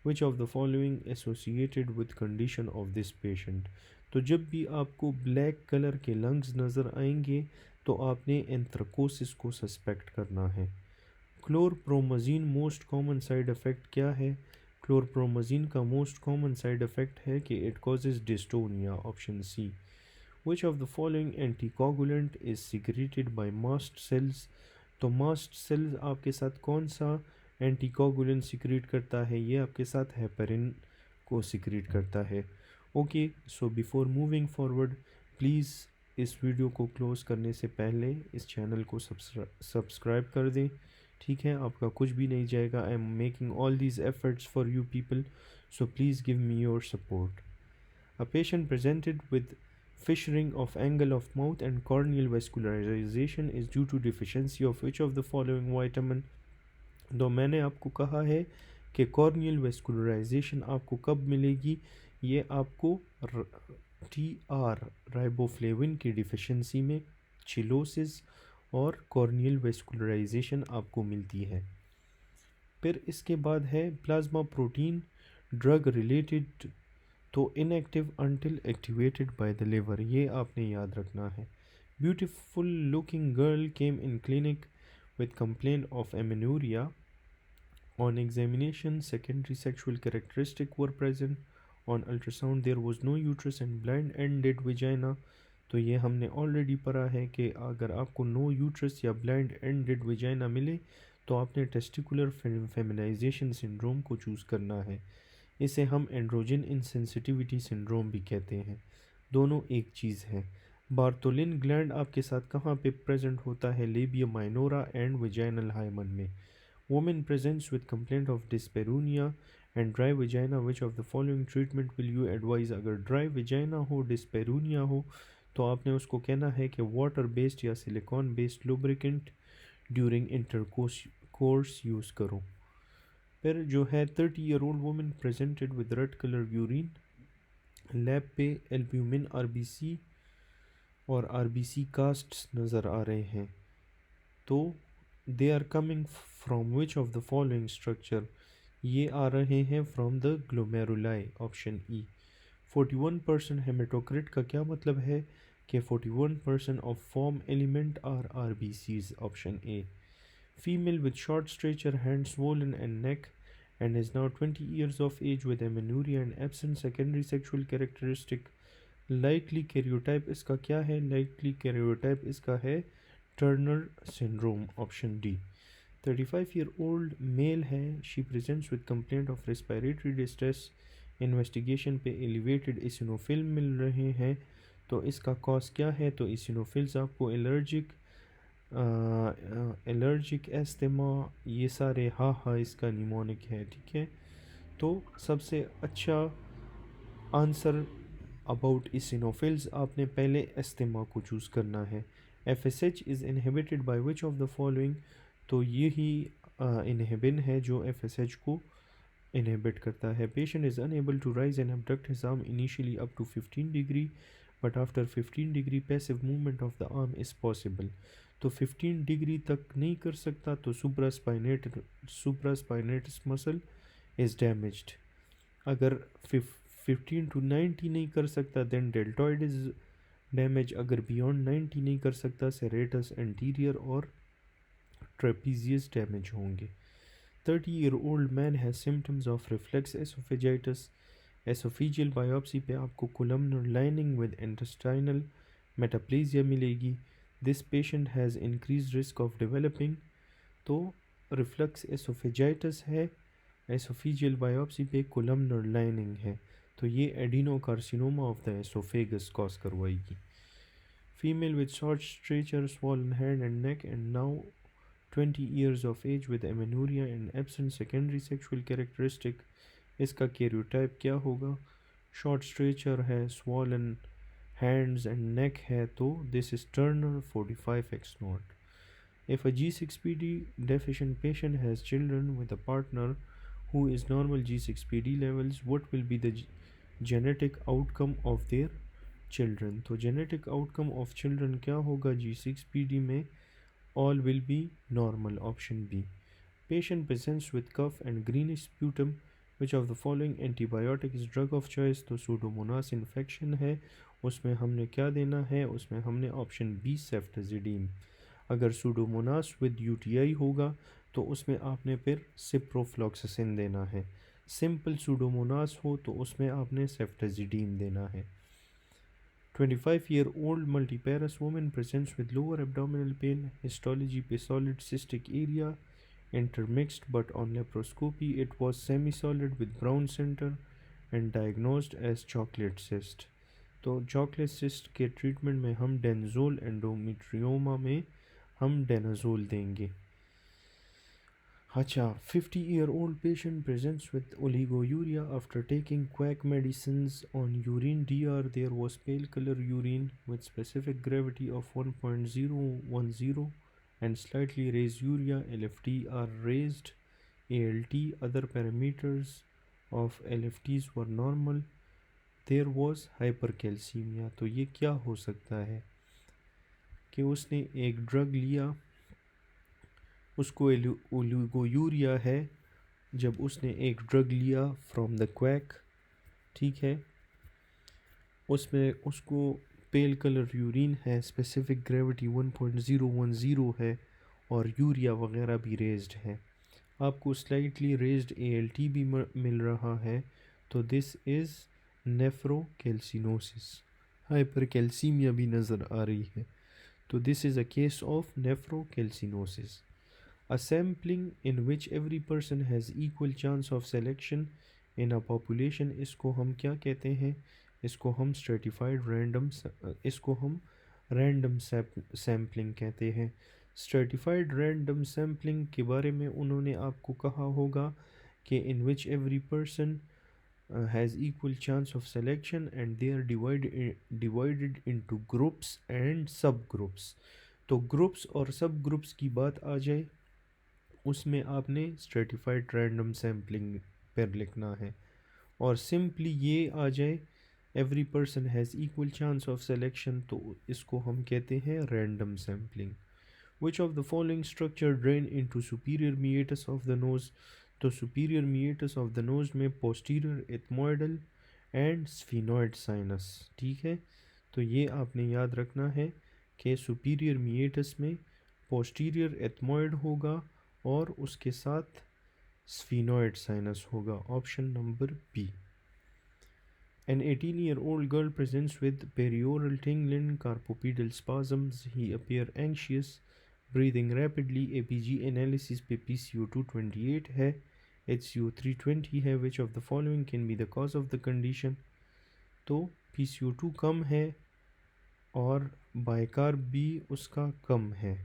which of the following associated with condition of this patient, तो जब भी आपको ब्लैक कलर के लंग्स नज़र आएंगे तो आपने एंथ्रेकोसिस को सस्पेक्ट करना है। क्लोरप्रोमज़ीन मोस्ट कॉमन साइड इफ़ेक्ट क्या है, क्लोरप्रोमज़ीन का मोस्ट कॉमन साइड इफ़ेक्ट है कि it causes dystonia, option C. Which of the following anticoagulant is secreted by mast cells, तो मास्ट सेल्स आपके साथ कौन सा एंटीकोगुलेंट सिक्रेट करता है, ये आपके साथ हेपेरिन को सिक्रेट करता है। Okay, so before moving forward please इस वीडियो को क्लोज़ करने से पहले इस चैनल को सब्सक्राइब कर दें। ठीक है, आपका कुछ भी नहीं जाएगा। I am making all these efforts for you people, so please give me your support. A patient presented with fissuring of angle of mouth and corneal vascularisation is due to deficiency of which of the following vitamin, तो मैंने आपको कहा है कि कॉर्नियल वेस्कुलराइजेशन आपको कब मिलेगी, ये आपको TR राइबोफ्लेविन की डिफिशियंसी में चिलोसिस और कॉर्नियल वेस्कुलराइजेशन आपको मिलती है। फिर इसके बाद है प्लाज्मा प्रोटीन ड्रग रिलेटेड, तो inactive until activated by the liver, ये आपने याद रखना है। Beautiful looking girl came in clinic with complaint of amenorrhea. On examination, secondary sexual characteristics were present. On ultrasound, there was no uterus and blind-ended vagina. तो ये हमने ऑलरेडी पढ़ा है कि अगर आपको नो यूट्रस या ब्लाइंड एंडेड वजाइना मिले तो आपने टेस्टिकुलर फेमिनाइजेशन सिंड्रोम को चूज़ करना है। इसे हम एंड्रोजन इनसेंसिटिविटी सिंड्रोम भी कहते हैं, दोनों एक चीज़ है। बार्टोलिन ग्लैंड आपके साथ कहाँ पे प्रेजेंट होता है, labia minora and vaginal hymen में। Women presents with complaint of dyspareunia and dry vagina, which of the following treatment will you advise, अगर ड्राई वजाइना हो, डिस्पेरूनिया हो, तो आपने उसको कहना है कि वाटर बेस्ड या silicone based lubricant during intercourse use करो। फिर जो है 30 year old women presented with red colour urine, lab पे एल्ब्यूमिन आरबीसी और आरबीसी कास्ट्स नज़र आ रहे हैं, तो they are coming from which of the following structure, ये आ रहे हैं from the glomeruli, option E. 41% haematocrit का क्या मतलब है कि 41% of form element are RBCs, option A. Female with short stature, hand swollen and neck and is now 20 years of age with amenorrhea and absent secondary sexual characteristic, likely karyotype इसका क्या है, लाइकली कैरियोटाइप इसका है Turner syndrome, option D. 35 year old male है, she presents with complaint of respiratory distress, investigation पे एलिवेटेड इसिनोफिल मिल रहे हैं, तो इसका कॉज क्या है, तो इसिनोफिल्स आपको एलर्जिक एस्थमा, ये सारे हा इसका निमोनिक है। ठीक है, तो सबसे अच्छा आंसर अबाउट इसिनोफिल्स आपने पहले एस्थमा को चूज़ करना है। FSH is inhibited by which of the following, तो यही इनहिबिन है जो FSH को इनहिबिट करता है। Patient is unable to rise and abduct his arm initially up to 15 degree but after 15 degree passive movement of the arm is possible, तो 15 डिग्री तक नहीं कर सकता, तो सुप्रास्पाइनेटस मसल इज़ डैमेज्ड। अगर 15 to 90 नहीं कर सकता देन डेल्टॉइड इज़ डैमेज अगर बियॉन्ड 90 नहीं कर सकता, सेरेटस एंटीरियर और ट्रेपीजियस डैमेज होंगे। 30-year-old man has symptoms of reflex esophagitis. Oesophageal biopsy पे आपको columnar lining with intestinal metaplasia मिलेगी। This patient has increase risk of developing, तो रिफ्लक्स एसोफेजाइटिस है, एसोफिजियल बायोप्सी पे कोलमनर लाइनिंग है, तो ये adenocarcinoma of the oesophagus cause करवाएगी। Female with short stature, swollen hand and neck, and now 20 years of age with amenorrhea and absent secondary sexual characteristic। इसका कैरियोटाइप क्या होगा? शॉर्ट स्ट्रेचर है, swollen hands and neck है, तो this is Turner 45X0। If a G6PD deficient patient has children with a partner who is normal G6PD levels, what will be the genetic outcome of their children? तो genetic outcome of children क्या होगा G6PD में? All will be normal, option B। Patient presents with cough and greenish sputum, which of the following antibiotic is drug of choice? तो सूडोमोनास इन्फेक्शन है, उसमें हमने क्या देना है? उसमें हमने ऑप्शन बी सेफ्टाजिडीन। अगर सूडोमोनास विद यूटीआई होगा तो उसमें आपने फिर सिप्रोफ्लॉक्सासिन देना है। सिंपल सूडोमोनास हो तो उसमें आपने सेफ्टाजिडीन देना है। 25-year-old multiparous woman presents with lower abdominal pain, histology पे solid cystic area, intermixed but on laparoscopy it was semi-solid with brown center and diagnosed as chocolate cyst। तो chocolate cyst के ट्रीटमेंट में हम डेंजोल, एंडोमेट्रियोमा में हम डेनाजोल देंगे। अच्छा, 50-year-old patient presents with oligouria after taking quack medicines on urine DR. There was pale color urine with specific gravity of 1.010 and slightly raised urea. LFT are raised. ALT, other parameters of LFTs were normal. There was hypercalcemia। तो ये क्या हो सकता है कि उसने एक ड्रग लिया, उसको ओलिगोयूरिया है, जब उसने एक ड्रग लिया फ्रॉम द क्वैक, ठीक है, उसमें उसको पेल कलर यूरिन है, स्पेसिफिक ग्रेविटी 1.010 है और यूरिया वगैरह भी रेज्ड है, आपको स्लाइटली रेज्ड ALT भी मिल रहा है, तो दिस इज़ नेफ्रोकैल्सिनोसिस। हाइपरकैल्सीमिया भी नज़र आ रही है, तो this is a case of nephrocalcinosis. A sampling in which every person has equal chance of selection in a population, इसको हम क्या कहते हैं? इसको हम stratified random, इसको हम random sampling कहते हैं। stratified random sampling के बारे में उन्होंने आपको कहा होगा कि in which every person has equal chance of selection and they are divided into groups and subgroups। तो ग्रुप्स और सब ग्रुप्स की बात आ जाए उसमें आपने स्ट्रेटिफाइड रैंडम सैम्पलिंग पर लिखना है, और सिंपली ये आ जाए every person has equal chance of selection, तो इसको हम कहते हैं random sampling. Which of the following structure drain into superior meatus of the nose? तो superior meatus of the nose में posterior ethmoidal and sphenoid sinus, ठीक है, तो ये आपने याद रखना है कि सुपीरियर मीएटस में पोस्टीरियर एथमोइड होगा और उसके साथ स्फीनोइड साइनस होगा, option number B. An 18-year-old girl presents with perioral tingling, carpopedal spasms, he appear anxious, breathing rapidly, APG analysis पे PCO2 28 है, HCO 320 है, which of the following can be the cause of the condition? तो PCO2 कम है और बाइकार्ब भी उसका कम है,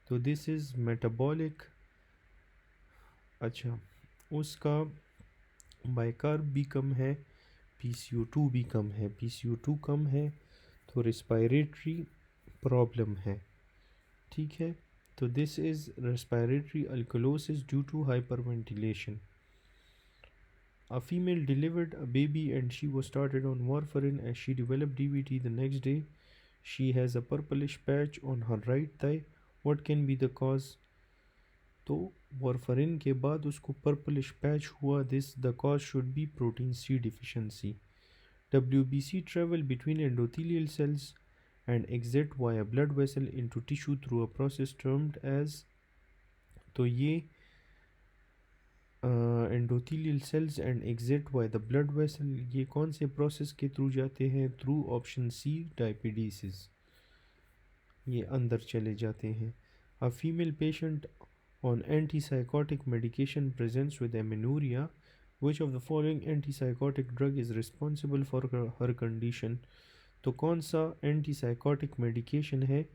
तो दिस इज़ मेटाबॉलिक। अच्छा, उसका बाइकार्ब भी कम है, PCO2 भी कम है, PCO2 कम है तो रेस्पिरेटरी प्रॉब्लम है, ठीक है, तो this is respiratory alkalosis due to hyperventilation. A female delivered a baby and she was started on warfarin. As she developed DVT the next day, she has a purplish patch on her right thigh. What can be the cause? तो वारफरिन के बाद उसको पर्पलिश पैच हुआ, this the cause should be protein C deficiency. WBC travel between endothelial cells and exit via blood vessel into tissue through a process termed as, तो ये endothelial cells and exit by the blood vessel, ये कौन से प्रोसेस के थ्रू जाते हैं? थ्रू ऑप्शन सी, डायपिडीसिस, ये अंदर चले जाते हैं. A female patient on antipsychotic medication presents with amenorrhoea, which of the following antipsychotic drug is responsible for her condition? तो कौन सा एंटीसाइकोटिक मेडिकेशन है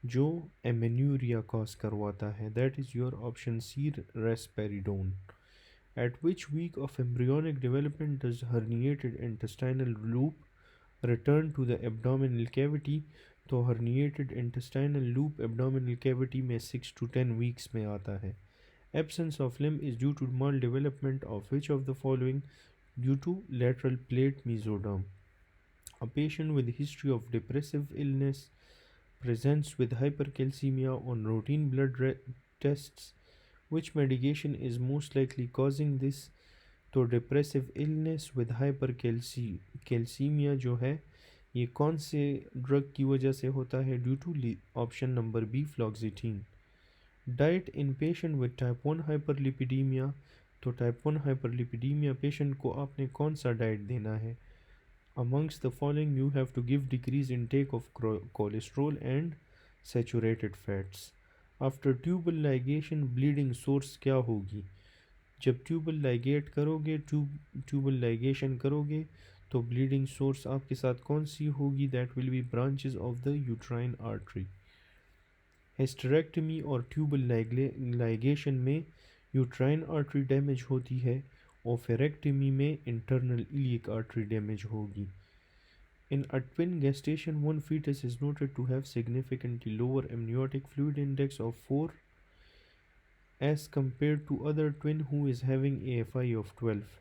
जो एमेन्यूरिया कॉज करवाता है? That is your option C, risperidone. At which week of embryonic development does herniated intestinal loop return to the abdominal cavity? तो herniated intestinal loop abdominal cavity में 6 to 10 weeks में आता है. Absence of limb is due to maldevelopment of which of the following? Due to lateral plate mesoderm. A patient with history of depressive illness presents with hypercalcemia on routine blood tests. Which medication is most likely causing this? तो डिप्रेसिव इलनेस विद हाइपरकैल्सीमिया जो है, ये कौन से ड्रग की वजह से होता है? Due to option number B, fluoxetine. Diet in patient with type 1 hyperlipidaemia, तो टाइप 1 हाइपरलिपिडीमिया पेशेंट को आपने कौन सा डाइट देना है? Amongst the following you have to give decrease intake of cholesterol and saturated fats. After tubal ligation bleeding source क्या होगी? जब ट्यूबल लाइगेट करोगे, ट्यूबल लाइगेशन करोगे, तो ब्लीडिंग सोर्स आपके साथ कौन सी होगी? That will be branches of the uterine artery. Hysterectomy और ट्यूबल लाइगेशन में यूट्राइन आर्टरी डैमेज होती है, और फेरेक्टमी में इंटरनल इलियक आर्टरी डैमेज होगी. In a twin gestation, one fetus is noted to have significantly lower amniotic fluid index of 4 as compared to other twin who is having AFI of 12.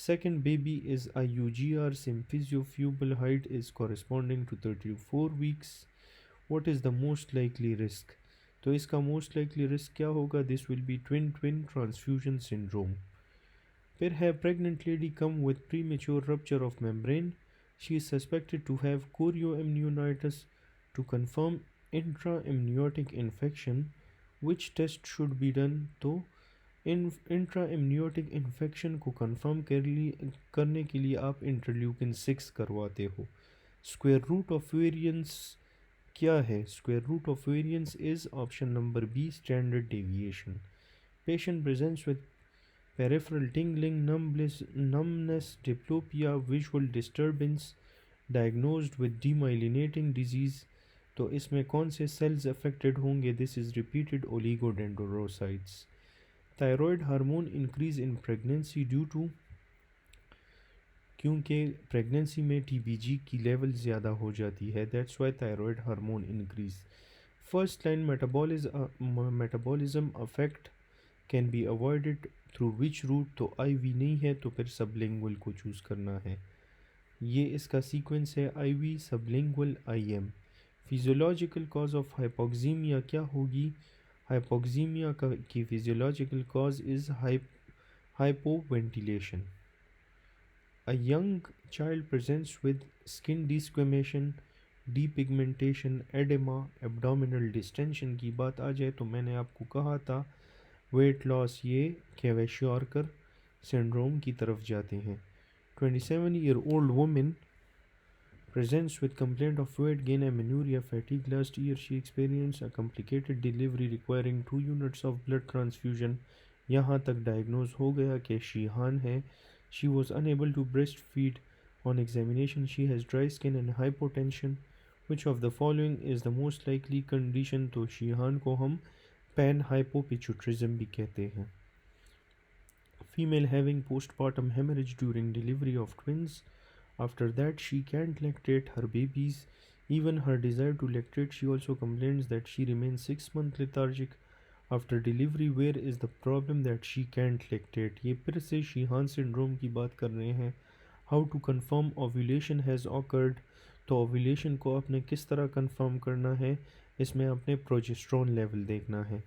Second baby is a UGR, symphysiopubal height is corresponding to 34 weeks. What is the most likely risk? तो इसका most likely risk क्या होगा? This will be twin transfusion syndrome. फिर है pregnant lady come with premature rupture of membrane. She is suspected to have chorioamnionitis. To confirm intraamniotic infection, which test should be done? तो intraamniotic infection को confirm करने के लिए आप इंटरल्यूकिन 6 करवाते हो. स्क्वायर रूट ऑफ वेरिएंस क्या है? Square root of variance is option number B, standard deviation. Patient presents with peripheral tingling, numbness, diplopia, visual disturbance, diagnosed with demyelinating disease. तो इसमें कौन से सेल्स अफेक्टेड होंगे? This is repeated oligodendrocytes. Thyroid hormone increase in pregnancy due to, क्योंकि प्रेगनेंसी में टीबीजी की लेवल ज़्यादा हो जाती है, that's why thyroid hormone increase. First line metabolism affect can be avoided through which route? तो आईवी नहीं है, तो फिर सबलिंगुअल को चूज़ करना है. ये इसका सीक्वेंस है, IV, sublingual, IM. Physiological cause of hypoxaemia क्या होगी? हाइपोक्सीमिया की physiological cause is hypoventilation. A young child presents with skin desquamation, depigmentation, edema, abdominal distension की बात आ जाए तो मैंने आपको कहा था वेट लॉस ये क्वेश्योरकर सिंड्रोम की तरफ जाते हैं. 27-year-old woman presents with complaint of weight gain, amenorrhea, fatigue. Last year she experienced a complicated delivery requiring 2 units of blood transfusion. यहाँ तक डायग्नोज हो गया कि शीहान है. She was unable to breastfeed. On examination she has dry skin and hypotension. Which of the following is the most likely condition? तो शीहान को हम पैन हाइपोपिट्यूटरिज्म भी कहते हैं. Female having postpartum hemorrhage during delivery of twins. After that she can't lactate her babies. Even her desire to lactate, she also complains that she remains 6 months lethargic after delivery. Where is the problem that she can't lactate? ये फिर से शीहान सिंड्रोम की बात कर रहे हैं. How to confirm ovulation has occurred? तो ओव्यूलेशन को आपने किस तरह कंफर्म करना है? इसमें आपने प्रोजेस्ट्रॉन लेवल देखना है.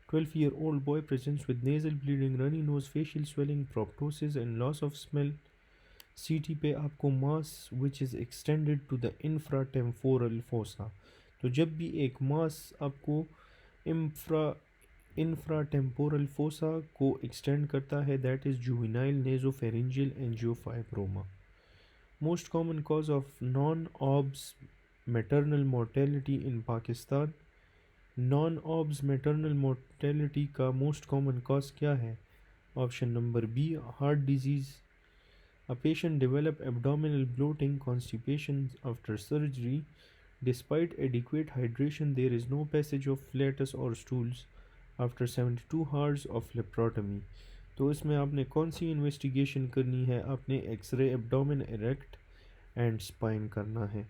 12-year-old boy presents with nasal bleeding, runny nose, facial swelling, proptosis and loss of smell. CT पे आपको mass which is extended to the infratemporal fossa. तो जब भी एक मास आपको इंफ्रा इंफ्राटेम्पोरल फोसा को एक्सटेंड करता है, that is juvenile nasopharyngeal angiofibroma. Most common cause of non obs maternal mortality in Pakistan. Non obs maternal mortality का मोस्ट कॉमन कॉज क्या है? Option number B, heart disease. A patient develop abdominal bloating, constipation after surgery. Despite adequate hydration, there is no passage of flatus or stools after 72 hours of laparotomy. तो इसमें आपने कौन सी इन्वेस्टिगेशन करनी है? आपने X-ray abdomen erect and spine करना है।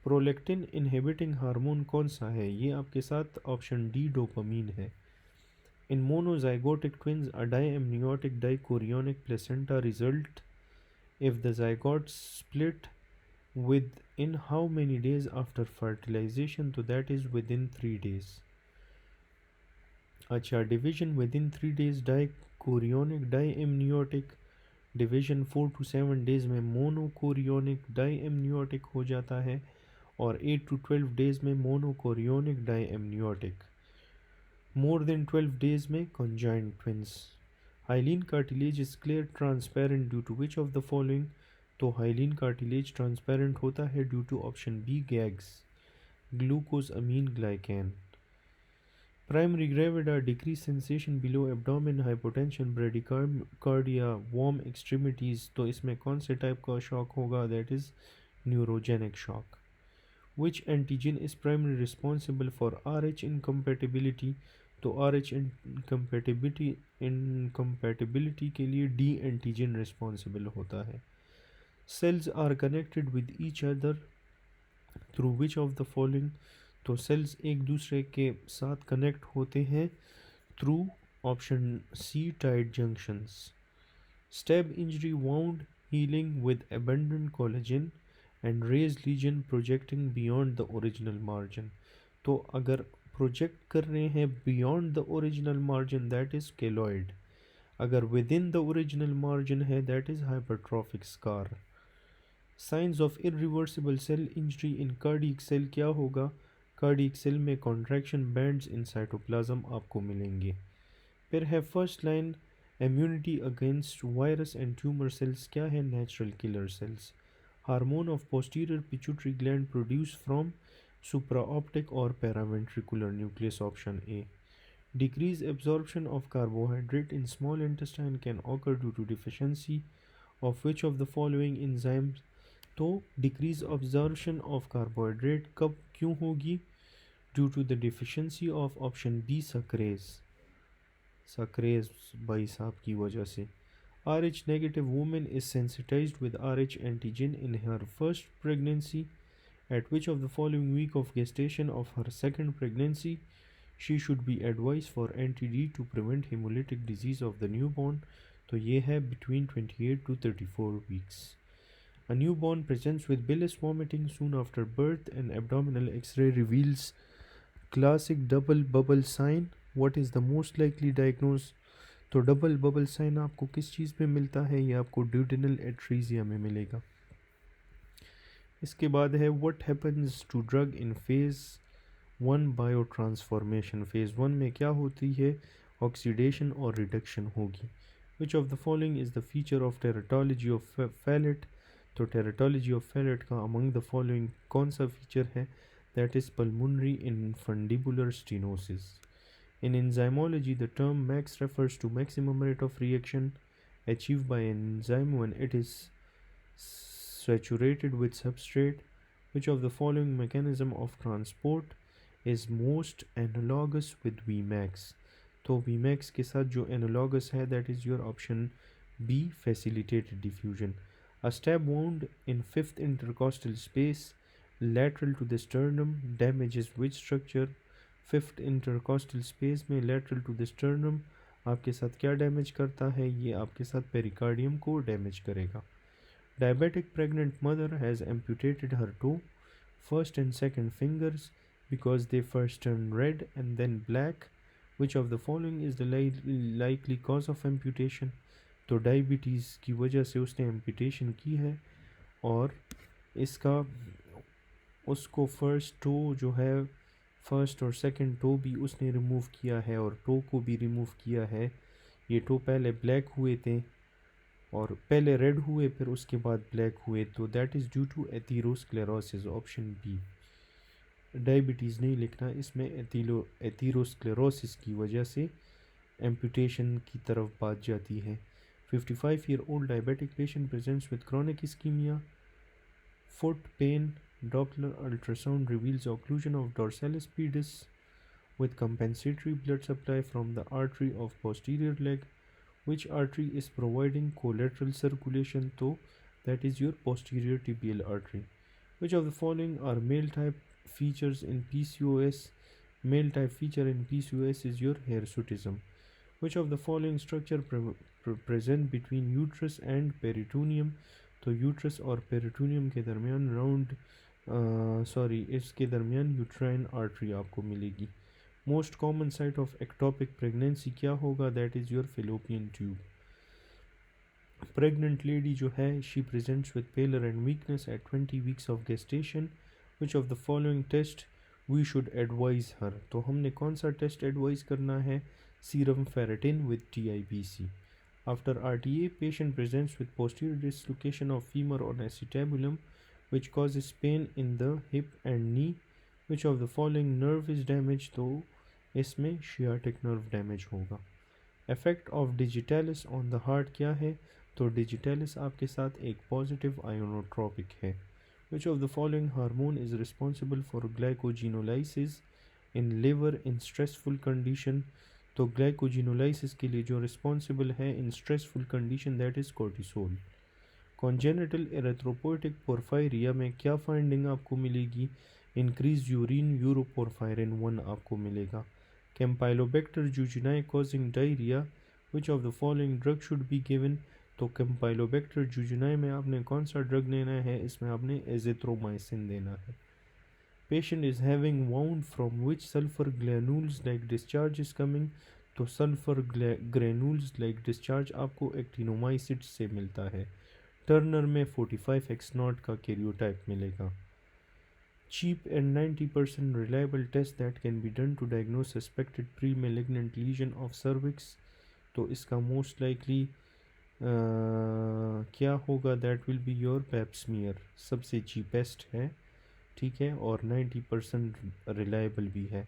प्रोलेक्टिन इनहिबिटिंग हार्मोन कौन सा है? ये आपके साथ ऑप्शन डी डोपामीन है। In monozygotic twins a diamniotic dichorionic placenta result if the zygotes split within how many days after fertilization? तो that is within 3 days। अच्छा, division within 3 days dichorionic diamniotic, division 4 to 7 days में मोनोकोरियोनिक डायएमनियोटिक हो जाता है, और 8 to 12 days में monochorionic diamniotic, more than 12 days में conjoined twins। Hyaline cartilage is clear transparent due to which of the following? तो हाइलिन कार्टिलेज ट्रांसपेरेंट होता है due to option B GAGs, glycosaminoglycan. Primary gravida decrease sensation below abdomen, hypotension, bradycardia, warm extremities. तो इसमें कौन से टाइप का शॉक होगा? That is neurogenic shock. Which antigen is primary responsible for R H incompatibility? तो आर एच इनकम्पेटिबिलिटी के लिए डी एंटीजन रिस्पॉन्सिबल होता है। Cells are connected with each other through which of the following? तो सेल्स एक दूसरे के साथ कनेक्ट होते हैं through option C tight junctions. Stab injury wound healing with abundant collagen and raised lesion projecting beyond the original margin. तो अगर प्रोजेक्ट कर रहे हैं beyond the original margin, that is keloid. अगर within the original margin है, that is hypertrophic scar. Signs of irreversible cell injury in cardiac cell क्या होगा? कार्डियक सेल में कॉन्ट्रैक्शन बैंड्स इन साइटोप्लाज्म आपको मिलेंगे। फिर है first line, immunity against virus and tumour cells क्या है? Natural killer cells. Hormone of posterior pituitary gland produce from supraoptic or paraventricular nucleus, option A. Decreased absorption of carbohydrate in small intestine can occur due to deficiency of which of the following enzymes? तो decreased absorption of carbohydrate कब क्यों होगी? Due to the deficiency of option B sucrase, sucrase भाई साहब की वजह से। RH negative woman is sensitized with RH antigen in her first pregnancy. At which of the following week of gestation of her second pregnancy she should be advised for anti-D to prevent hemolytic disease of the newborn? तो ये है between 28 to 34 weeks. A newborn presents with bilious vomiting soon after birth and abdominal X-ray reveals classic double bubble sign. What is the most likely diagnosis? तो डबल बबल साइन आपको किस चीज़ में मिलता है? ये आपको ड्यूडेनल एट्रीजिया में मिलेगा। इसके बाद है what happens to drug in phase 1 biotransformation. Phase 1 में क्या होती है? ऑक्सीडेशन और रिडक्शन होगी। Which of the following is the feature of teratology of Fallot? तो टेराटोलॉजी ऑफ फैलेट का अमंग द फॉलोइंग कौन सा फीचर है? That is pulmonary infundibular stenosis. In enzymology, the term max refers to maximum rate of reaction achieved by an enzyme when it is saturated with substrate. Which of the following mechanism of transport is most analogous with Vmax? तो Vmax के साथ जो analogous है, that is your option B, facilitated diffusion. A stab wound in 5th intercostal space lateral to the sternum damages which structure? 5th intercostal space में लेटरल टू द स्टर्नम आपके साथ क्या डैमेज करता है? ये आपके साथ पेरिकार्डियम को डैमेज करेगा। Diabetic pregnant mother has amputated her two first and second fingers because they first turn red and then black. Which of the following is the likely cause of amputation? तो डायबिटीज़ की वजह से उसने एम्पुटेशन की है और इसका उसको फर्स्ट टो जो है, फर्स्ट और सेकंड टो भी उसने रिमूव किया है और टो को भी रिमूव किया है। ये टो पहले ब्लैक हुए थे और पहले रेड हुए फिर उसके बाद ब्लैक हुए, तो that is due to atherosclerosis, option B. Diabetes नहीं लिखना, इसमें एथीरोस्क्लेरोसिस की वजह से एम्पुटेशन की तरफ बात जाती है। 55 year old diabetic patient presents with chronic ischemia, foot pain, Doppler ultrasound reveals occlusion of dorsalis pedis with compensatory blood supply from the artery of posterior leg. Which artery is providing collateral circulation? So that is your posterior tibial artery. Which of the following are male type features in PCOS? Male type feature in PCOS is your hirsutism. Which of the following structure present between uterus and peritoneum? तो यूट्रस और पेरिटोनियम के दरमियान इसके दरमियान यूट्राइन आर्टरी आपको मिलेगी। Most common site of ectopic pregnancy क्या होगा? That is your fallopian tube. Pregnant lady जो है, she presents with pallor and weakness at 20 weeks of gestation. Which of the following test we should advise her? तो हमने कौन सा टेस्ट एडवाइज करना है? Serum ferritin with TIPC। After RTA, patient presents with posterior dislocation of femur or acetabulum, which causes pain in the hip and knee. Which of the following nerve is damaged? तो इसमें sciatic nerve damage होगा। Effect of digitalis on the heart क्या है? तो digitalis आपके साथ एक positive ionotropic है। Which of the following hormone is responsible for glycogenolysis in liver in stressful condition? तो ग्लाइकोजिनोलाइसिस के लिए जो रिस्पॉन्सिबल है in stressful condition, that is cortisol. Congenital erythropoietic porphyria में क्या फाइंडिंग आपको मिलेगी? इंक्रीज यूरिन यूरोपोर्फायरिन 1 आपको मिलेगा। Campylobacter jejuni causing diarrhoea, which of the following drug should be given? तो कैम्पाइलोबैक्टर जूजिनाई में आपने कौन सा ड्रग लेना है? इसमें आपने एजिथ्रोमाइसिन देना है। Patient is having wound from which sulfur granules like discharge is coming? तो sulfur granules like discharge आपको एक्टिनोमाइसिड से मिलता है। टर्नर में 45X0 का कैरियोटाइप मिलेगा। Cheap and 90% reliable test that can be done to diagnose suspected pre-malignant lesion of cervix, तो इसका most likely क्या होगा? That will be your pap smear, सबसे cheapest है, ठीक है, और 90% रिलायबल भी है।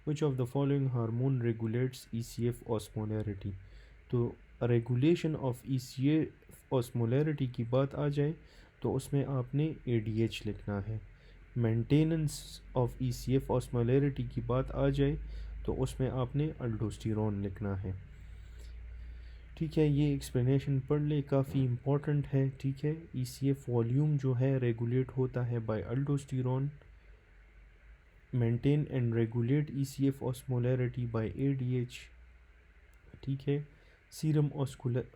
Which of the following hormone regulates ECF osmolarity? तो रेगुलेशन ऑफ ECF ऑस्मोलैरिटी की बात आ जाए तो उसमें आपने ADH लिखना है। मेंटेनेंस ऑफ ECF ऑस्मोलैरिटी की बात आ जाए तो उसमें आपने अल्डोस्टेरोन लिखना है। ठीक है, ये एक्सप्लेनेशन पढ़ ले, काफ़ी इम्पॉर्टेंट है। ठीक है, ECF वॉल्यूम जो है रेगुलेट होता है by aldosterone. Maintain and regulate ECF osmolarity by ADH। ठीक है, सीरम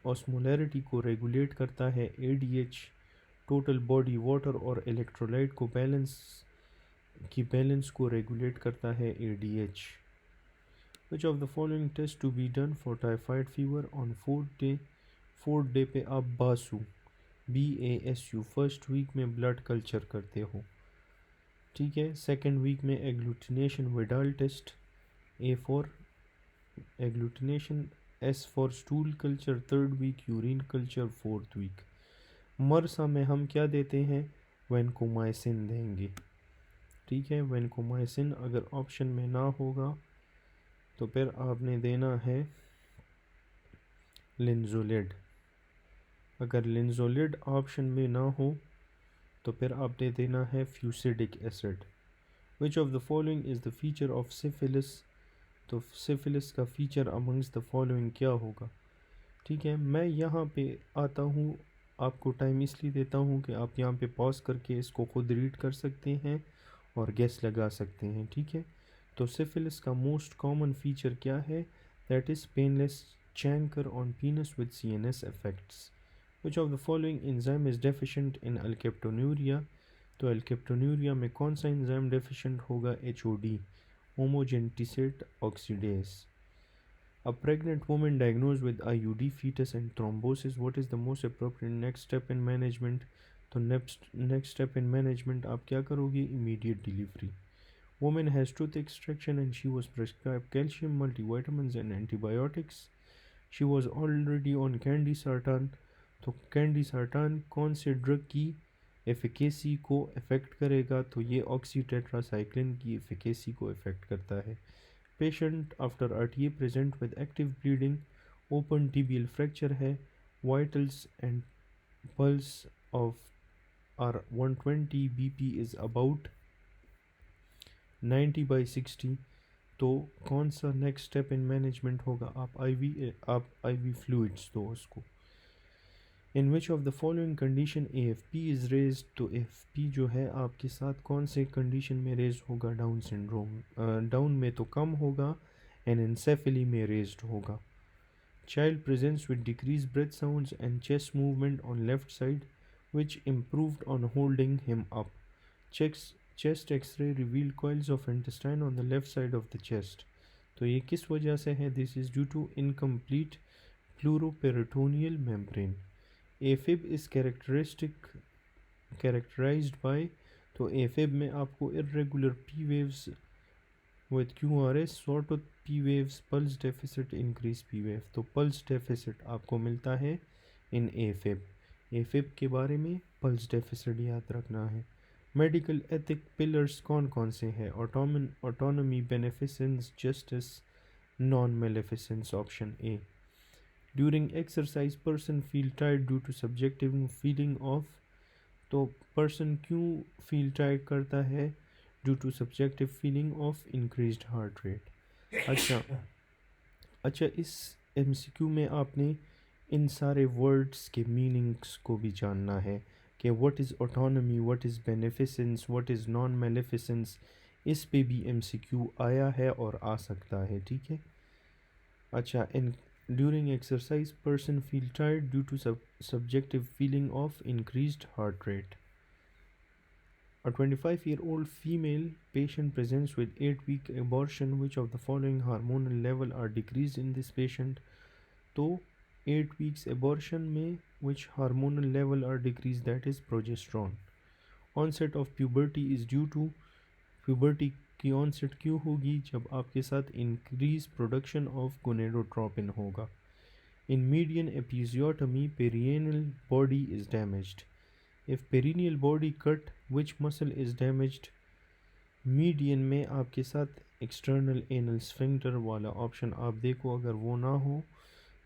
ऑस्मोलैरिटी को रेगुलेट करता है ADH। टोटल बॉडी वाटर और इलेक्ट्रोलाइट को बैलेंस को रेगुलेट करता है ADH। Which of the following tests to be done for typhoid fever on fourth day पे आप BASU फर्स्ट वीक में ब्लड कल्चर करते हो। ठीक है, सेकेंड वीक में agglutination Widal test, A for agglutination, S for stool culture, third week urine culture, fourth week. MRSA में हम क्या देते हैं? वैनकोमाइसिन देंगे। ठीक है, वैनकोमाइसिन अगर ऑप्शन में ना होगा तो फिर आपने देना है लिंजोलिड। अगर लिंजोलिड ऑप्शन में ना हो तो फिर आपने देना है fusidic acid. Which of the following is the feature of syphilis? तो सिफिलिस का फीचर अमंग्स द फॉलोइंग क्या होगा? ठीक है, मैं यहाँ पे आता हूँ, आपको टाइम इसलिए देता हूँ कि आप यहाँ पे पॉज करके इसको खुद रीड कर सकते हैं और गेस लगा सकते हैं। ठीक है, तो सिफिलिस का मोस्ट कॉमन फीचर क्या है? That is painless chancre on penis with CNS effects. Which of the following enzyme is deficient in alkaptonuria? तो अल्केप्टोन्यूरिया में कौन सा एंजाइम डेफिशिएंट होगा? HOD, homogentisate oxidase. A pregnant woman diagnosed with IUD fetus and thrombosis, what is the most appropriate next step in management? तो next step in management आप क्या करोगे? Immediate delivery. Woman has tooth extraction and she was prescribed calcium, multivitamins and antibiotics. She was already on candy sartan. तो कैंडी sartan कौन से ड्रग की एफिकेसी को अफेक्ट करेगा? तो ये ऑक्सीटेट्रासाइक्लिन की एफिकेसी को अफेक्ट करता है. Patient after RTA present with active bleeding, open tibial fracture है, vitals and pulse of are 120, BP is about 90/60. तो कौन सा नेक्स्ट स्टेप इन मैनेजमेंट होगा? आप आईवी फ्लूइड्स दो उसको. In which of the following condition AFP is raise? तो AFP जो है आपके साथ कौन से कंडीशन में रेज होगा? Down syndrome. डाउन में तो कम होगा, एनसेफेली में रेज्ड होगा. Child presents with decrease breath sounds and chest movement on left side which improved on holding him up. Chest x-ray reveal coils of intestine on the left side of the chest. तो ये किस वजह से है? This is due to incomplete pleuroperitoneal membrane. AFib is characterized by, तो AFib में आपको irregular P waves with QRS, sawtooth P waves, pulse deficit, increased P wave. तो pulse deficit आपको मिलता है in AFib. AFib के बारे में pulse deficit याद रखना है. मेडिकल एथिक पिलर्स कौन कौन से हैं? Autonomy, beneficence, justice, non maleficence. Option A. During exercise person feel tired due to subjective feeling of. तो पर्सन क्यों फील टायर्ड करता है? Due to subjective feeling of increased heart rate. अच्छा, इस MCQ में आपने इन सारे वर्ड्स के मीनिंग्स को भी जानना है कि what is autonomy, what is beneficence, what is non maleficence. इस पे भी MCQ आया है और आ सकता है, ठीक है. अच्छा, in during exercise person feel tired due to subjective feeling of increased heart rate. A 25-year-old female patient presents with 8-week abortion. Which of the following hormonal level are decreased in this patient? तो 8 weeks abortion में which hormonal level are decreased? That is progesterone. Onset of puberty is due to, puberty की onset क्यों होगी? जब आपके साथ increase production of gonadotropin होगा. In median episiotomy, perineal body is damaged. If perineal body cut, which muscle is damaged? Median में आपके साथ external anal sphincter वाला ऑप्शन आप देखो. अगर वो ना हो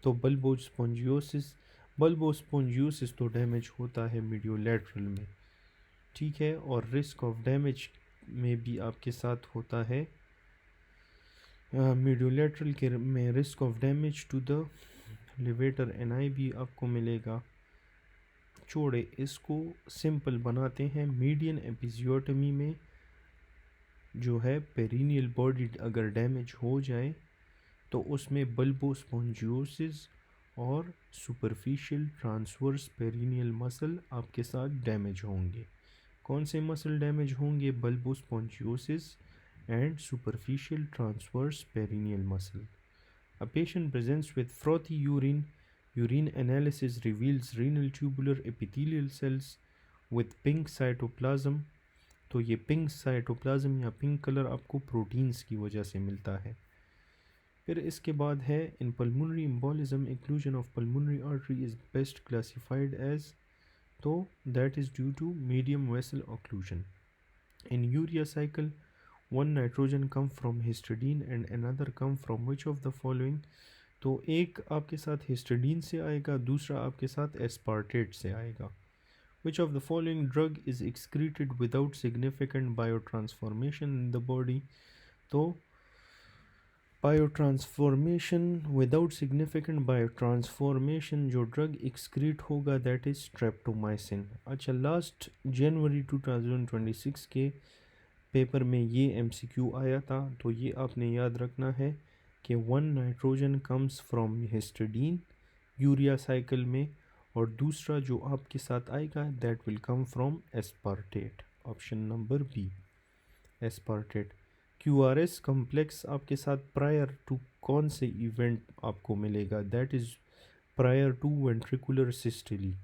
तो बल्बोस्पोंजियोसिस. बल्बोस्पोंजियोसिस तो डैमेज होता है मीडियोलैटरल में, ठीक है. और रिस्क ऑफ डैमेज में भी आपके साथ होता है मीडियोलैटरल के में risk of damage to the levator NI भी आपको मिलेगा. छोड़े, इसको सिंपल बनाते हैं. मीडियन एपिजियोटमी में जो है पेरिनियल बॉडी अगर डैमेज हो जाए तो उसमें बल्बोस्पोंजियोसिस और सुपरफिशियल ट्रांसवर्स पेरिनियल मसल आपके साथ डैमेज होंगे. कौन से मसल डैमेज होंगे? Bulbospongiosus and superficial transverse perineal muscle. A patient presents with frothy urine. Urine analysis reveals renal tubular epithelial cells with pink cytoplasm. तो ये पिंक साइटोप्लाज्म या पिंक कलर आपको प्रोटीन्स की वजह से मिलता है. फिर इसके बाद है in pulmonary embolism inclusion of pulmonary artery is best classified as, तो that is due to medium vessel occlusion. In urea cycle, one nitrogen come from histidine and another come from which of the following? तो एक आपके साथ हिस्टिडीन से आएगा, दूसरा आपके साथ एस्पार्टेट से आएगा. Which of the following drug is excreted without significant biotransformation in the body? तो biotransformation, without significant biotransformation जो ड्रग एक्सक्रीट होगा दैट इज स्ट्रेप्टोमाइसिन. अच्छा, लास्ट जनवरी 2026 के पेपर में ये MCQ आया था, तो ये आपने याद रखना है कि 1 nitrogen comes from histidine urea cycle में, और दूसरा जो आपके साथ आएगा that will come from aspartate. Option number B, aspartate. QRS complex आपके साथ प्रायर टू कौन से इवेंट आपको मिलेगा, that is prior to ventricular systole.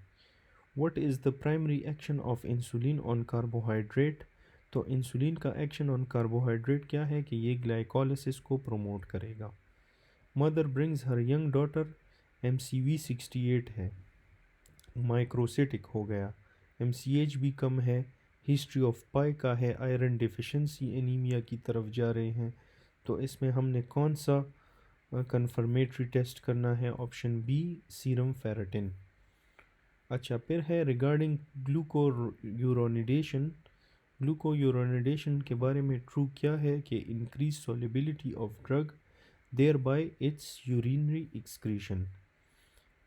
What is the primary action of insulin on carbohydrate, तो इंसुलिन का एक्शन ऑन कार्बोहाइड्रेट क्या है कि ये ग्लाइकोलिसिस को प्रमोट करेगा। Mother brings her young daughter, MCV 68 है, माइक्रोसिटिक हो गया, MCH भी कम है, हिस्ट्री ऑफ पाई का है, आयरन डिफिशिएंसी एनीमिया की तरफ जा रहे हैं। तो इसमें हमने कौन सा कन्फर्मेटरी टेस्ट करना है, ऑप्शन बी सीरम फेरेटिन। अच्छा, फिर है रिगार्डिंग ग्लूकोयूरोनिडेशन। ग्लूकोयूरोनिडेशन के बारे में ट्रू क्या है कि increase solubility of drug, thereby its urinary excretion.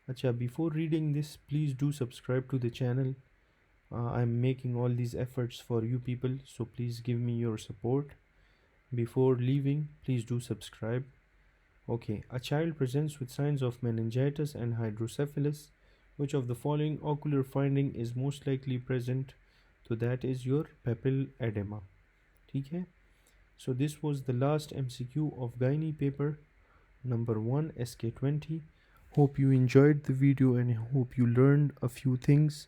अच्छा, before reading this, please do subscribe to the channel. I'm making all these efforts for you people, so please give me your support. Before leaving, please do subscribe. Okay, a child presents with signs of meningitis and hydrocephalus. Which of the following ocular finding is most likely present? So that is your papil edema. ठीक है? So this was the last MCQ of gynae paper number 1 SK20. Hope you enjoyed the video and hope you learned a few things.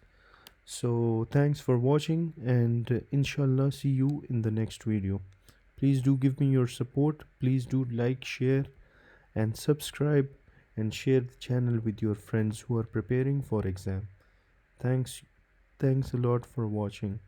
So thanks for watching, and inshallah see you in the next video. Please do give me your support. Please do like, share and subscribe, and share the channel with your friends who are preparing for exam. Thanks a lot for watching.